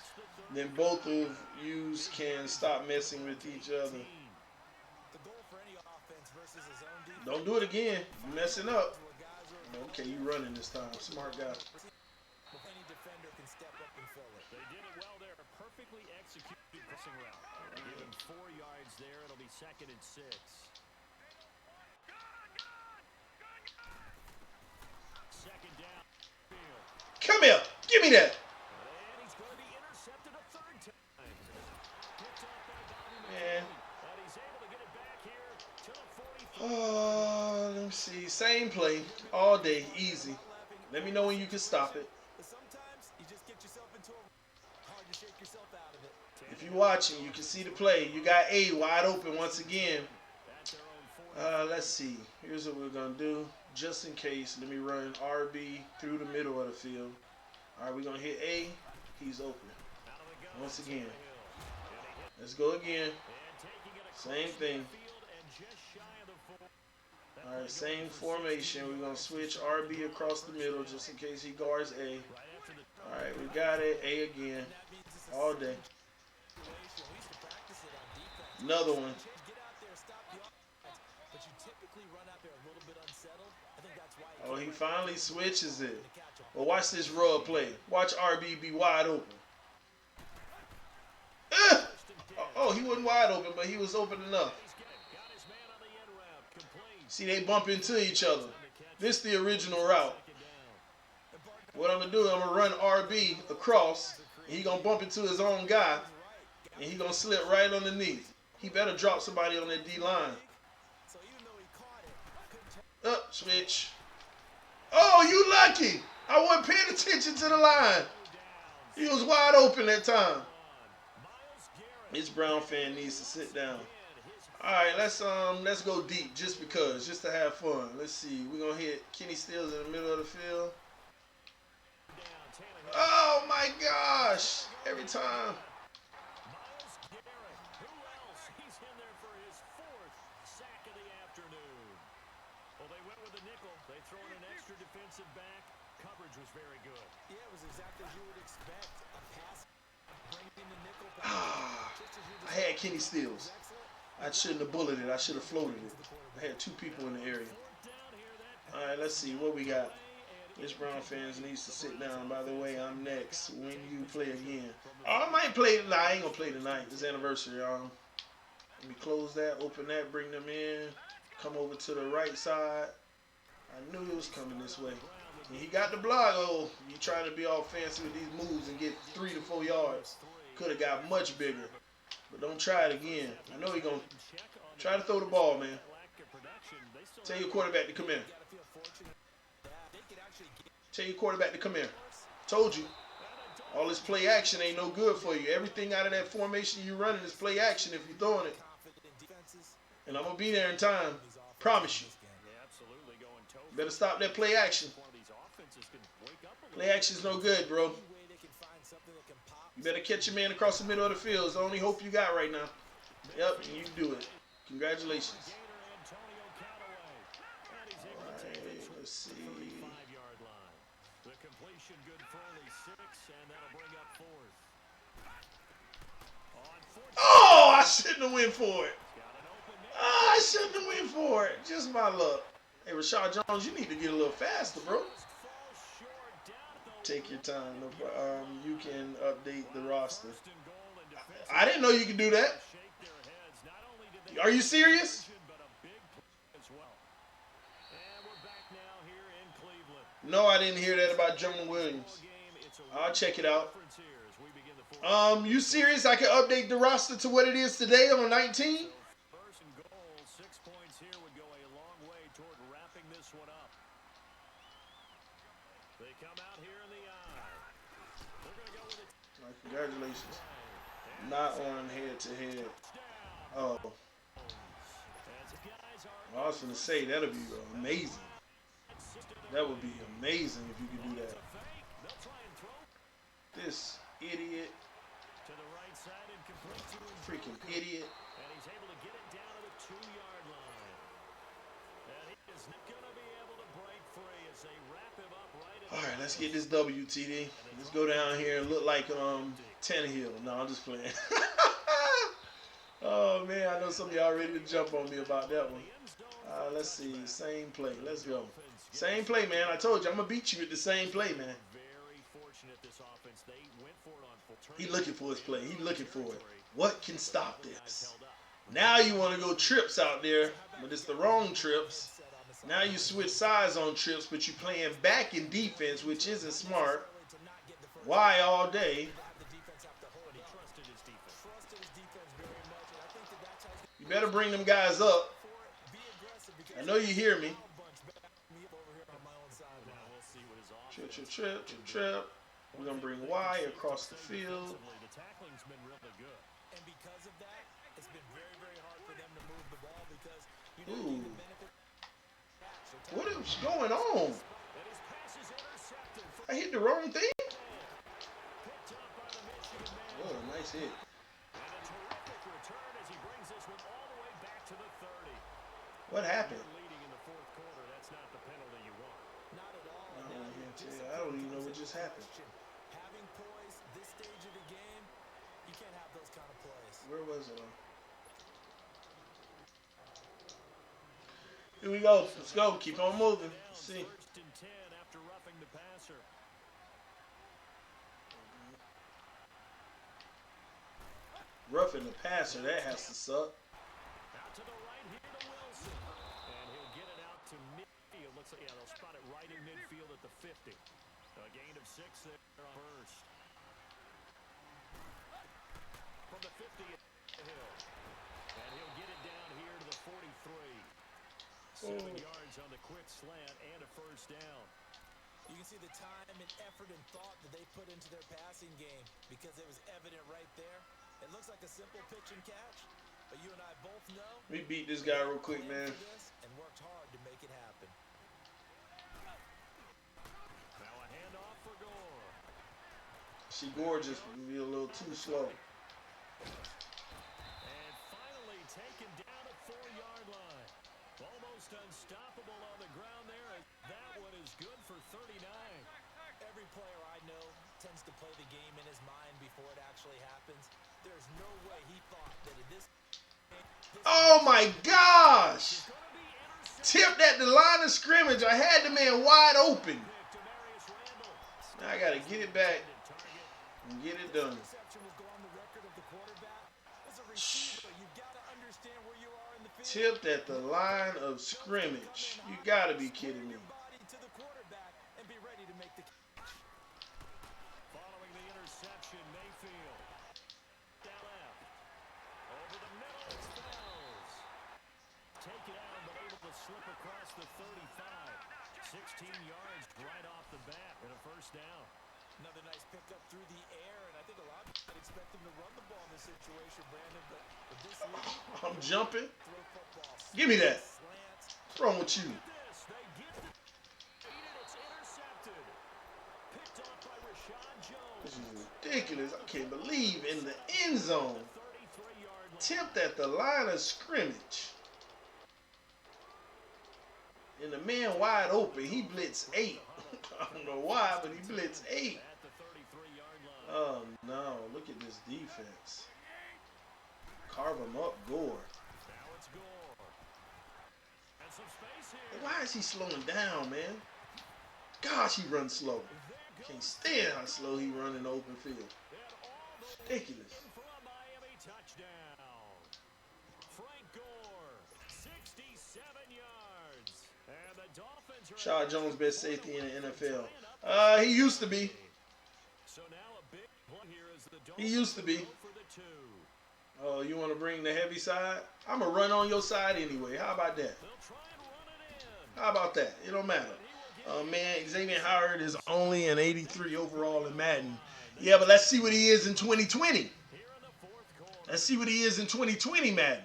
Speaker 1: Then both of you can stop messing with each other. Don't do it again. You're messing up. Okay, you running this time. Smart guy.
Speaker 2: Any defender can step up and fill it.
Speaker 4: They did it well there. Perfectly executed crossing route. Given 4 yards there, it'll be 2nd and 6. Second down.
Speaker 1: Come here. Give me that.
Speaker 4: And he's going to be intercepted a 3rd time.
Speaker 1: Man.
Speaker 4: And he's able to get it back here to the 45.
Speaker 1: Oh, let me see. Same play all day. Easy. Let me know when you can stop it.
Speaker 2: Sometimes you just get yourself into a hard to shake yourself out of it.
Speaker 1: If you're watching, you can see the play. You got A wide open once again. Let's see. Here's what we're going to do. Just in case, let me run RB through the middle of the field. All right, we're going to hit A. He's open. Once again. Let's go again. Same thing. All right, same formation. We're going to switch RB across the middle just in case he guards A. All right, we got it. A again. All day. Another one. Oh, he finally switches it. Well, watch this rub play. Watch RB be wide open. Oh, he wasn't wide open, but he was open enough. See, they bump into each other. This is the original route. What I'm going to do, I'm going to run RB across, and he's going to bump into his own guy, and he's going to slip right underneath. He better drop somebody on that D-line. Up, switch. Oh, you lucky. I wasn't paying attention to the line. He was wide open that time. This Brown fan needs to sit down. All right, let's go deep just because, just to have fun. Let's see. We're gonna hit Kenny Stills in the middle of the field. Oh my gosh! Every time.
Speaker 4: Miles Garrett. Who else? He's in there for his 4th sack of the afternoon. Well, they went with the nickel. They throw in an extra defensive back. Coverage was very good.
Speaker 2: Yeah, it was exactly as you would expect. A pass, bringing the nickel back.
Speaker 1: I had Kenny Stills. I shouldn't have bullied it. I should have floated it. I had 2 people in the area. All right, let's see what we got. This Brown fans needs to sit down. By the way, I'm next when you play again. Oh, I might play tonight. I ain't gonna play tonight. It's anniversary, y'all. Let me close that, open that, bring them in. Come over to the right side. I knew it was coming this way. And he got the block. Oh, you trying to be all fancy with these moves and get 3 to 4 yards. Could have got much bigger. But don't try it again. I know he's going to try to throw the ball, man. Tell your quarterback to come here. Tell your quarterback to come here. Told you. All this play action ain't no good for you. Everything out of that formation you running is play action if you're throwing it. And I'm going to be there in time. Promise you. Better stop that play action. Play action's no good, bro. You better catch your man across the middle of the field. It's the only hope you got right now. Yep, and you do it. Congratulations. All right, let's see.
Speaker 4: The completion good for only 6, and that'll bring up 4th.
Speaker 1: Oh, I shouldn't have went for it. Oh, I shouldn't have went for it. Just my luck. Hey, Rashad Jones, you need to get a little faster, bro. Take your time. You can update the roster. I didn't know you could do that. Are you serious? No, I didn't hear that about Jonah Williams. I'll check it out. You serious? I can update the roster to what it is today on 19? Congratulations. Not on head-to-head. Oh. I was going to say, that'll be amazing. That would be amazing if you could do that. This idiot. Freaking idiot.
Speaker 4: And he's able to get it down to the 2-yard line. And he is not going to be able to break free as they wrap him up right at.
Speaker 1: All right, let's get this W, TD. Let's go down here and look like Tannehill. No, I'm just playing. Oh, man, I know some of y'all ready to jump on me about that one. Let's see. Same play. Let's go. Same play, man. I told you, I'm going to beat you with the same play, man. He looking for his play. He looking for it. What can stop this? Now you want to go trips out there, but it's the wrong trips. Now you switch sides on trips, but you're playing back in defense, which isn't smart. Why all day? You better bring them guys up. I know you hear me. Trip. We're going to bring Y across the field.
Speaker 2: And because of that, it's been very, very hard for them to move the ball because
Speaker 1: Ooh. What is going on? I hit the wrong thing? Oh, nice hit. What happened? I don't even know what just happened.
Speaker 2: Having poise this stage of the game, you can't have those kind of plays.
Speaker 1: Where was it? Here we go. Let's go. Keep on moving. Let's see.
Speaker 4: First and 10 after roughing the passer.
Speaker 1: Roughing the passer, that has to suck.
Speaker 4: Out to the right here to Wilson. And he'll get it out to midfield. Looks like, they'll spot it right in midfield at the 50. A gain of 6 there on first. From the 50 to Hill. And he'll get it down here to the 43. 7 yards on the quick slant and a first down.
Speaker 2: You can see the time and effort and thought that they put into their passing game because it was evident right there. It looks like a simple pitch and catch, But you and I both know
Speaker 1: We beat this guy real quick, man.
Speaker 2: and worked hard to make it happen.
Speaker 4: Now a handoff for Gore.
Speaker 1: See, Gore just be a little too slow.
Speaker 4: And finally taken down at 4-yard line. Almost unstoppable on the ground there. That one is good for 39.
Speaker 2: Every player I know tends to play the game in his mind before it actually happens. There's no way he thought that in this
Speaker 1: Oh my gosh! Tipped at the line of scrimmage. I had the man wide open. Now I gotta get it back and get it done.
Speaker 2: interception will go on the record of the quarterback. As a receiver, you've got to understand where you are in the field.
Speaker 1: Tipped at the line of scrimmage. You gotta be kidding me.
Speaker 2: Your body to the quarterback and be ready to make the
Speaker 4: Following the interception, Mayfield. Down left. Over the middle, it's Fells. Take it out, but able to slip across the 35. 16 yards right off the bat and a first down.
Speaker 2: Another nice pickup through the air, and I think a lot of people expect him to run the ball in this situation, Brandon, but with this lead,
Speaker 1: I'm jumping.
Speaker 2: throw football.
Speaker 1: Give me that.
Speaker 2: Slants.
Speaker 1: What's wrong with you?
Speaker 4: This, they get the it's intercepted. Picked off by Rashawn Jones.
Speaker 1: This is ridiculous. I can't believe in the end zone.
Speaker 4: 33-yard line.
Speaker 1: Tipped at the line of scrimmage. And the man wide open. He blitzed 8. I don't know why, but he blitzed 8.
Speaker 4: At the 33-yard line.
Speaker 1: Oh no, look at this defense. Carve him up, Gore.
Speaker 4: Now it's Gore. And some space here.
Speaker 1: Why is he slowing down, man? Gosh, he runs slow. Can't stand how slow he run in the open field. Ridiculous.
Speaker 4: For a Miami touchdown. Frank Gore, 67 yards. And the Dolphins are
Speaker 1: Shaw Jones, best safety in the NFL. He used to be.
Speaker 4: So now a big play here as the
Speaker 1: He used to be.
Speaker 4: go for the 2.
Speaker 1: Oh, you want to bring the heavy side? I'm going to run on your side anyway. How about that?
Speaker 4: They'll try and run it in.
Speaker 1: How about that? It don't matter. Man, Xavier Howard is only an 83 overall in Madden. Yeah, but let's see what he is in 2020.
Speaker 4: Here in the fourth quarter.
Speaker 1: Let's see what he is in 2020 Madden.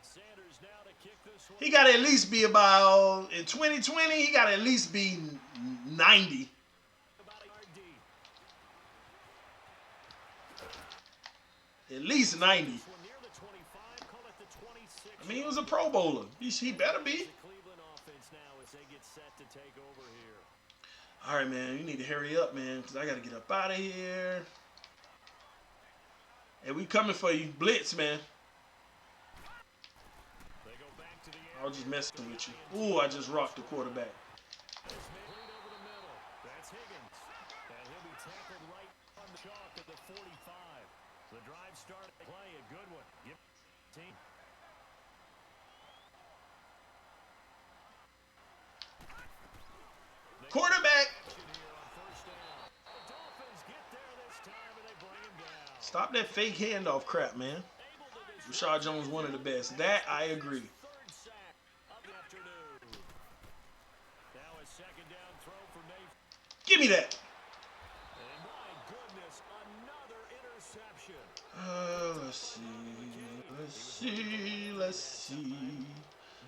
Speaker 4: Sanders now to kick this one.
Speaker 1: He got to at least be about, in 2020, he got to at least be 90.
Speaker 4: About a yard deep.
Speaker 1: At least 90.
Speaker 4: This one near the 25, call it the 26.
Speaker 1: I mean, he was a Pro Bowler. He better be.
Speaker 4: The Cleveland offense now as they get set to take over here.
Speaker 1: All right, man. You need to hurry up, man, because I got to get up out of here. Hey, we coming for you. Blitz, man.
Speaker 4: They go back to the air.
Speaker 1: I was just messing with you. Ooh, I just rocked the quarterback.
Speaker 4: It's made over the middle. That's Higgins. And he'll be tackled right on the chalk at the 45. The drive started play, a good one. Give team.
Speaker 1: Quarterback.
Speaker 4: Here on first down. The Dolphins get there this time and they bring him down.
Speaker 1: Stop that fake handoff crap, man.
Speaker 4: Able to disrupt
Speaker 1: Rashad Jones, one of the best. That, I agree.
Speaker 4: third sack of the afternoon. Now a second down throw for Nate.
Speaker 1: Give me that.
Speaker 4: And my goodness, another interception.
Speaker 1: Let's see.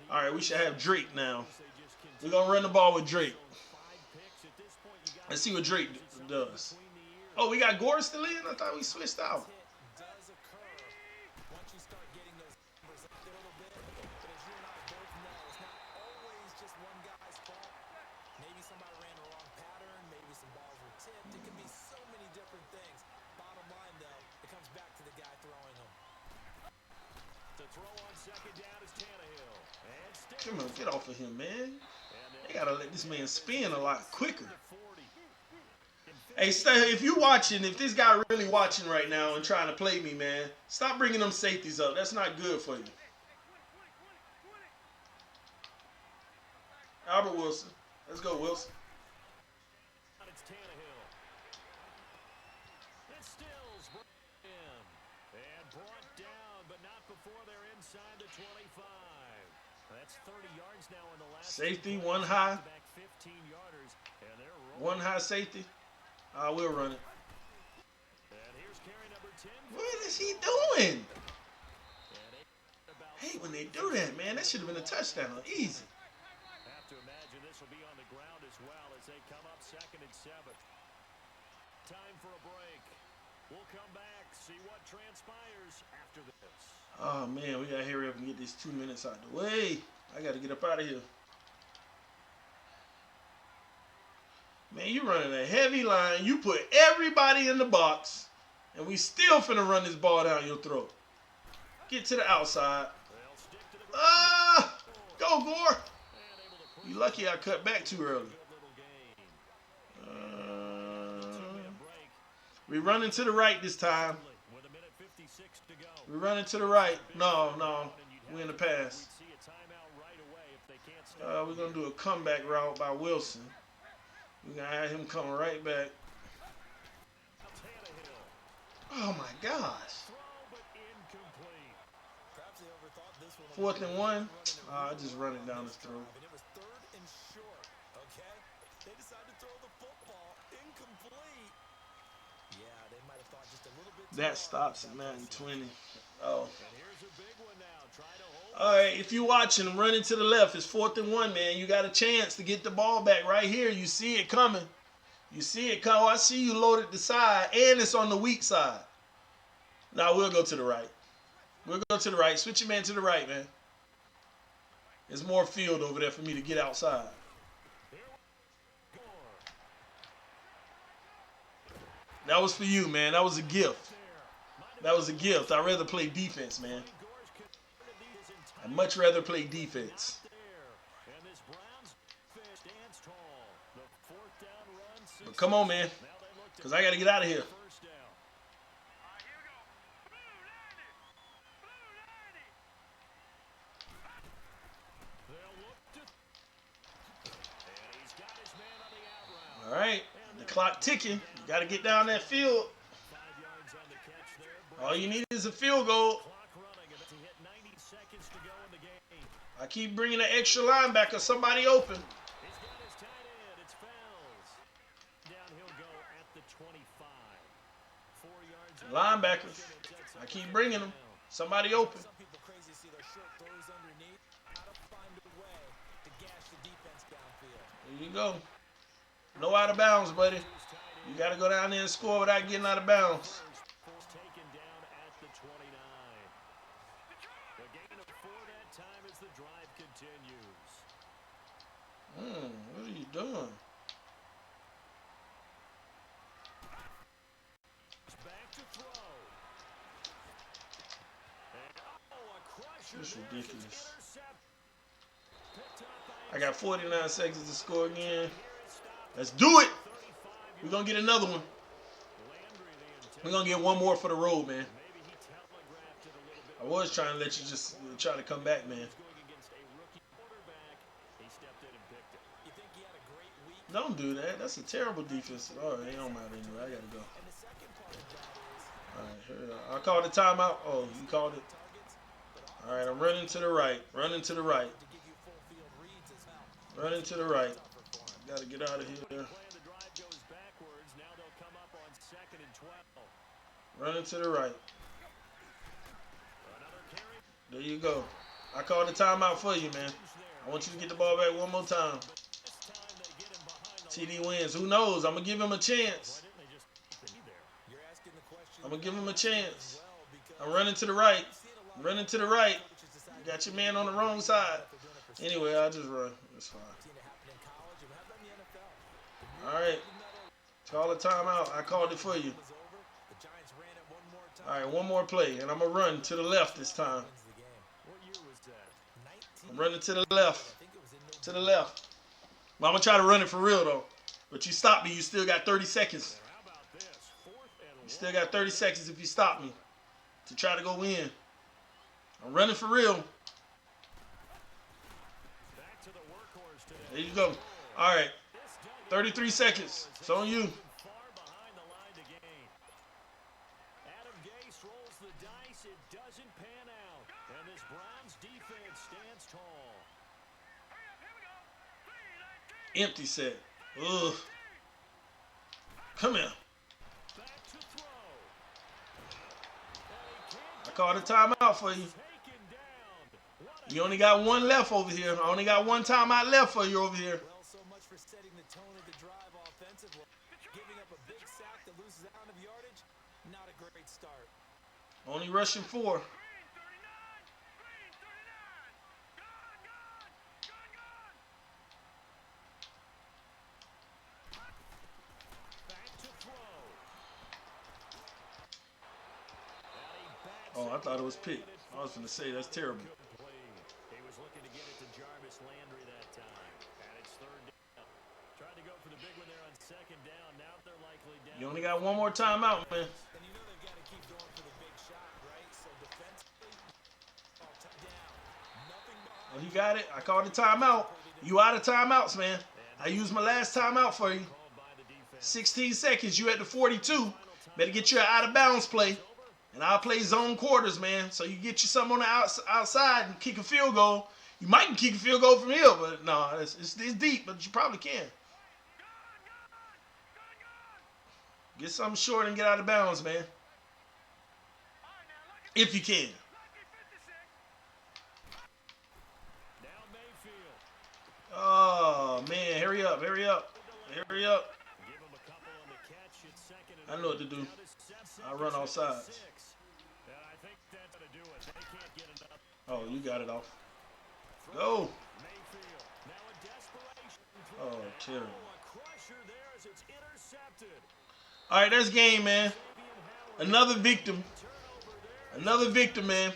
Speaker 1: All right, we should have Drake now.
Speaker 4: They just continue
Speaker 1: We're going to run the ball with Drake.
Speaker 4: 5 picks at this point. You got
Speaker 1: Let's see what Drake does.
Speaker 4: between the ears.
Speaker 1: Oh, we got Gore still in? I thought we switched out.
Speaker 2: Hit does occur once you start getting those numbers up there a little bit. But as you and I both know, it's not always just one guy's fault. Maybe somebody ran the wrong pattern. Maybe some balls were tipped. It can be so many different things. Bottom line, though, it comes back to the guy throwing them.
Speaker 4: To throw on second down is Tannehill. And Stills.
Speaker 1: Come on, get off of him, man.
Speaker 4: And
Speaker 1: They got to let this man spin a lot quicker.
Speaker 4: 40.
Speaker 1: Hey, if you watching, if this guy really watching right now and trying to play me, man, stop bringing them safeties up. That's not good for you. Albert Wilson. Let's go, Wilson.
Speaker 4: It's Tannehill. It's Stills in. And brought down, but not before they're inside the 25. That's 30 yards now in the last.
Speaker 1: Safety, one high.
Speaker 4: Back 15 yarders, and they're rolling.
Speaker 1: One high safety. We'll run it.
Speaker 4: And here's carry number 10.
Speaker 1: What is he doing?
Speaker 4: And
Speaker 1: Hate when they do that, man. That should have been a touchdown. Easy.
Speaker 4: Have to imagine this will be on the ground as well as they come up 2nd and 7. Time for a break. We'll come back, see what transpires after this.
Speaker 1: Oh, man, we got to hurry up and get these 2 minutes out the way. I got to get up out of here. Man, you running a heavy line. You put everybody in the box, and we still finna run this ball down your throat. Get to the outside. Go, Gore. You lucky I cut back too early. We running to the right this time. We running to the right. No. We in the pass. We're going to do a comeback route by Wilson. We're going to have him coming right back. Oh, my gosh. 4th and 1. I just run it down his throat.
Speaker 2: It was 3rd and short, okay? They decided to throw the football incomplete. Yeah, they might have thought just a little bit.
Speaker 1: That stops at Madden 20. Oh.
Speaker 4: And here's a big one now. Try to hold.
Speaker 1: All right, if you're watching, I'm running to the left. It's 4th and 1, man. You got a chance to get the ball back right here. You see it coming. You see it come. I see you loaded the side, and it's on the weak side. Now we'll go to the right. We'll go to the right. Switch your man to the right, man. There's more field over there for me to get outside. That was for you, man. That was a gift. That was a gift. I'd rather play defense, man. I'd much rather play defense. But come on, man. Because I got to get out of here. All right, the clock ticking. You got to get down that field. All you need is a field goal. I keep bringing an extra linebacker, somebody open. Linebackers. I keep bringing them. Somebody open. There you go. No out of bounds, buddy. You got to go down there and score without getting out of bounds. What are you doing? This is ridiculous. I got 49 seconds to score again. Let's do it. We're going to get another one. We're going to get one more for the road, man. I was trying to let you just try to come back, man. Don't do that. That's a terrible defense. All right, it don't matter anyway. I got to go. All right, here. I called the timeout. Oh, you called it? All right, I'm running to the right. Running to the right. Running to the right. Got to get out of here. Running to the right. There you go. I called the timeout for you, man. I want you to get the ball back one more time. TD wins. Who knows? I'm going to give him a chance. I'm going to give him a chance. I'm running to the right. I'm running to the right. You got your man on the wrong side. Anyway, I'll just run. It's fine. All right. Call a timeout. I called it for you. All right, one more play, and I'm going to run to the left this time. I'm running to the left. To the left. But I'm going to try to run it for real, though. But you stop me, you still got 30 seconds. You still got 30 seconds if you stop me to try to go in. I'm running for real. There you go. All right. 33 seconds. It's on you. Empty set. Ugh. Come here. I called a timeout for you. You only got one left over here. I only got one timeout left for you over here.
Speaker 2: Well, so much for setting the tone of the drive offensively. Giving up a big sack that loses out of yardage, not a great start.
Speaker 1: Only rushing 4. Oh, I thought it was picked. I was going to say, that's terrible.
Speaker 4: He was looking to get it to Jarvis Landry that time. And it's third down. Tried to go for the big one there on second down. Now they're likely down.
Speaker 1: You only got one more timeout, man.
Speaker 2: And you know they've got to keep going for the big shot, right? So defensively, down. Nothing behind.
Speaker 1: Oh, you got it. I called the timeout. You out of timeouts, man. I used my last timeout for you. 16 seconds. You at the 42. Better get you an out of bounds play. And I'll play zone quarters, man. So you get you something on the outside and kick a field goal. You might can kick a field goal from here, but no, it's deep, but you probably can. Get something short and get out of bounds, man. If you can. Oh, man. Hurry up. Hurry up. Hurry up. I know what to do. I run off sides. Oh, you got it off. Go. Oh, terrible. All right, that's game, man. Another victim. Another victim, man.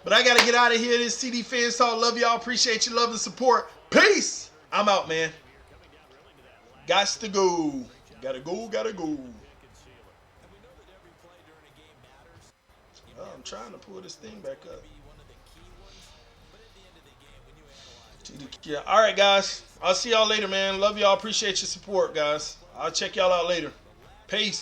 Speaker 1: But I got to get out of here. This TD Fans Talk. Love y'all. Appreciate your love and support. Peace. I'm out, man. Gots to go. Gotta go, gotta go. Oh, I'm trying to pull this thing back up. Yeah. All right, guys. I'll see y'all later, man. Love y'all. Appreciate your support, guys. I'll check y'all out later. Peace.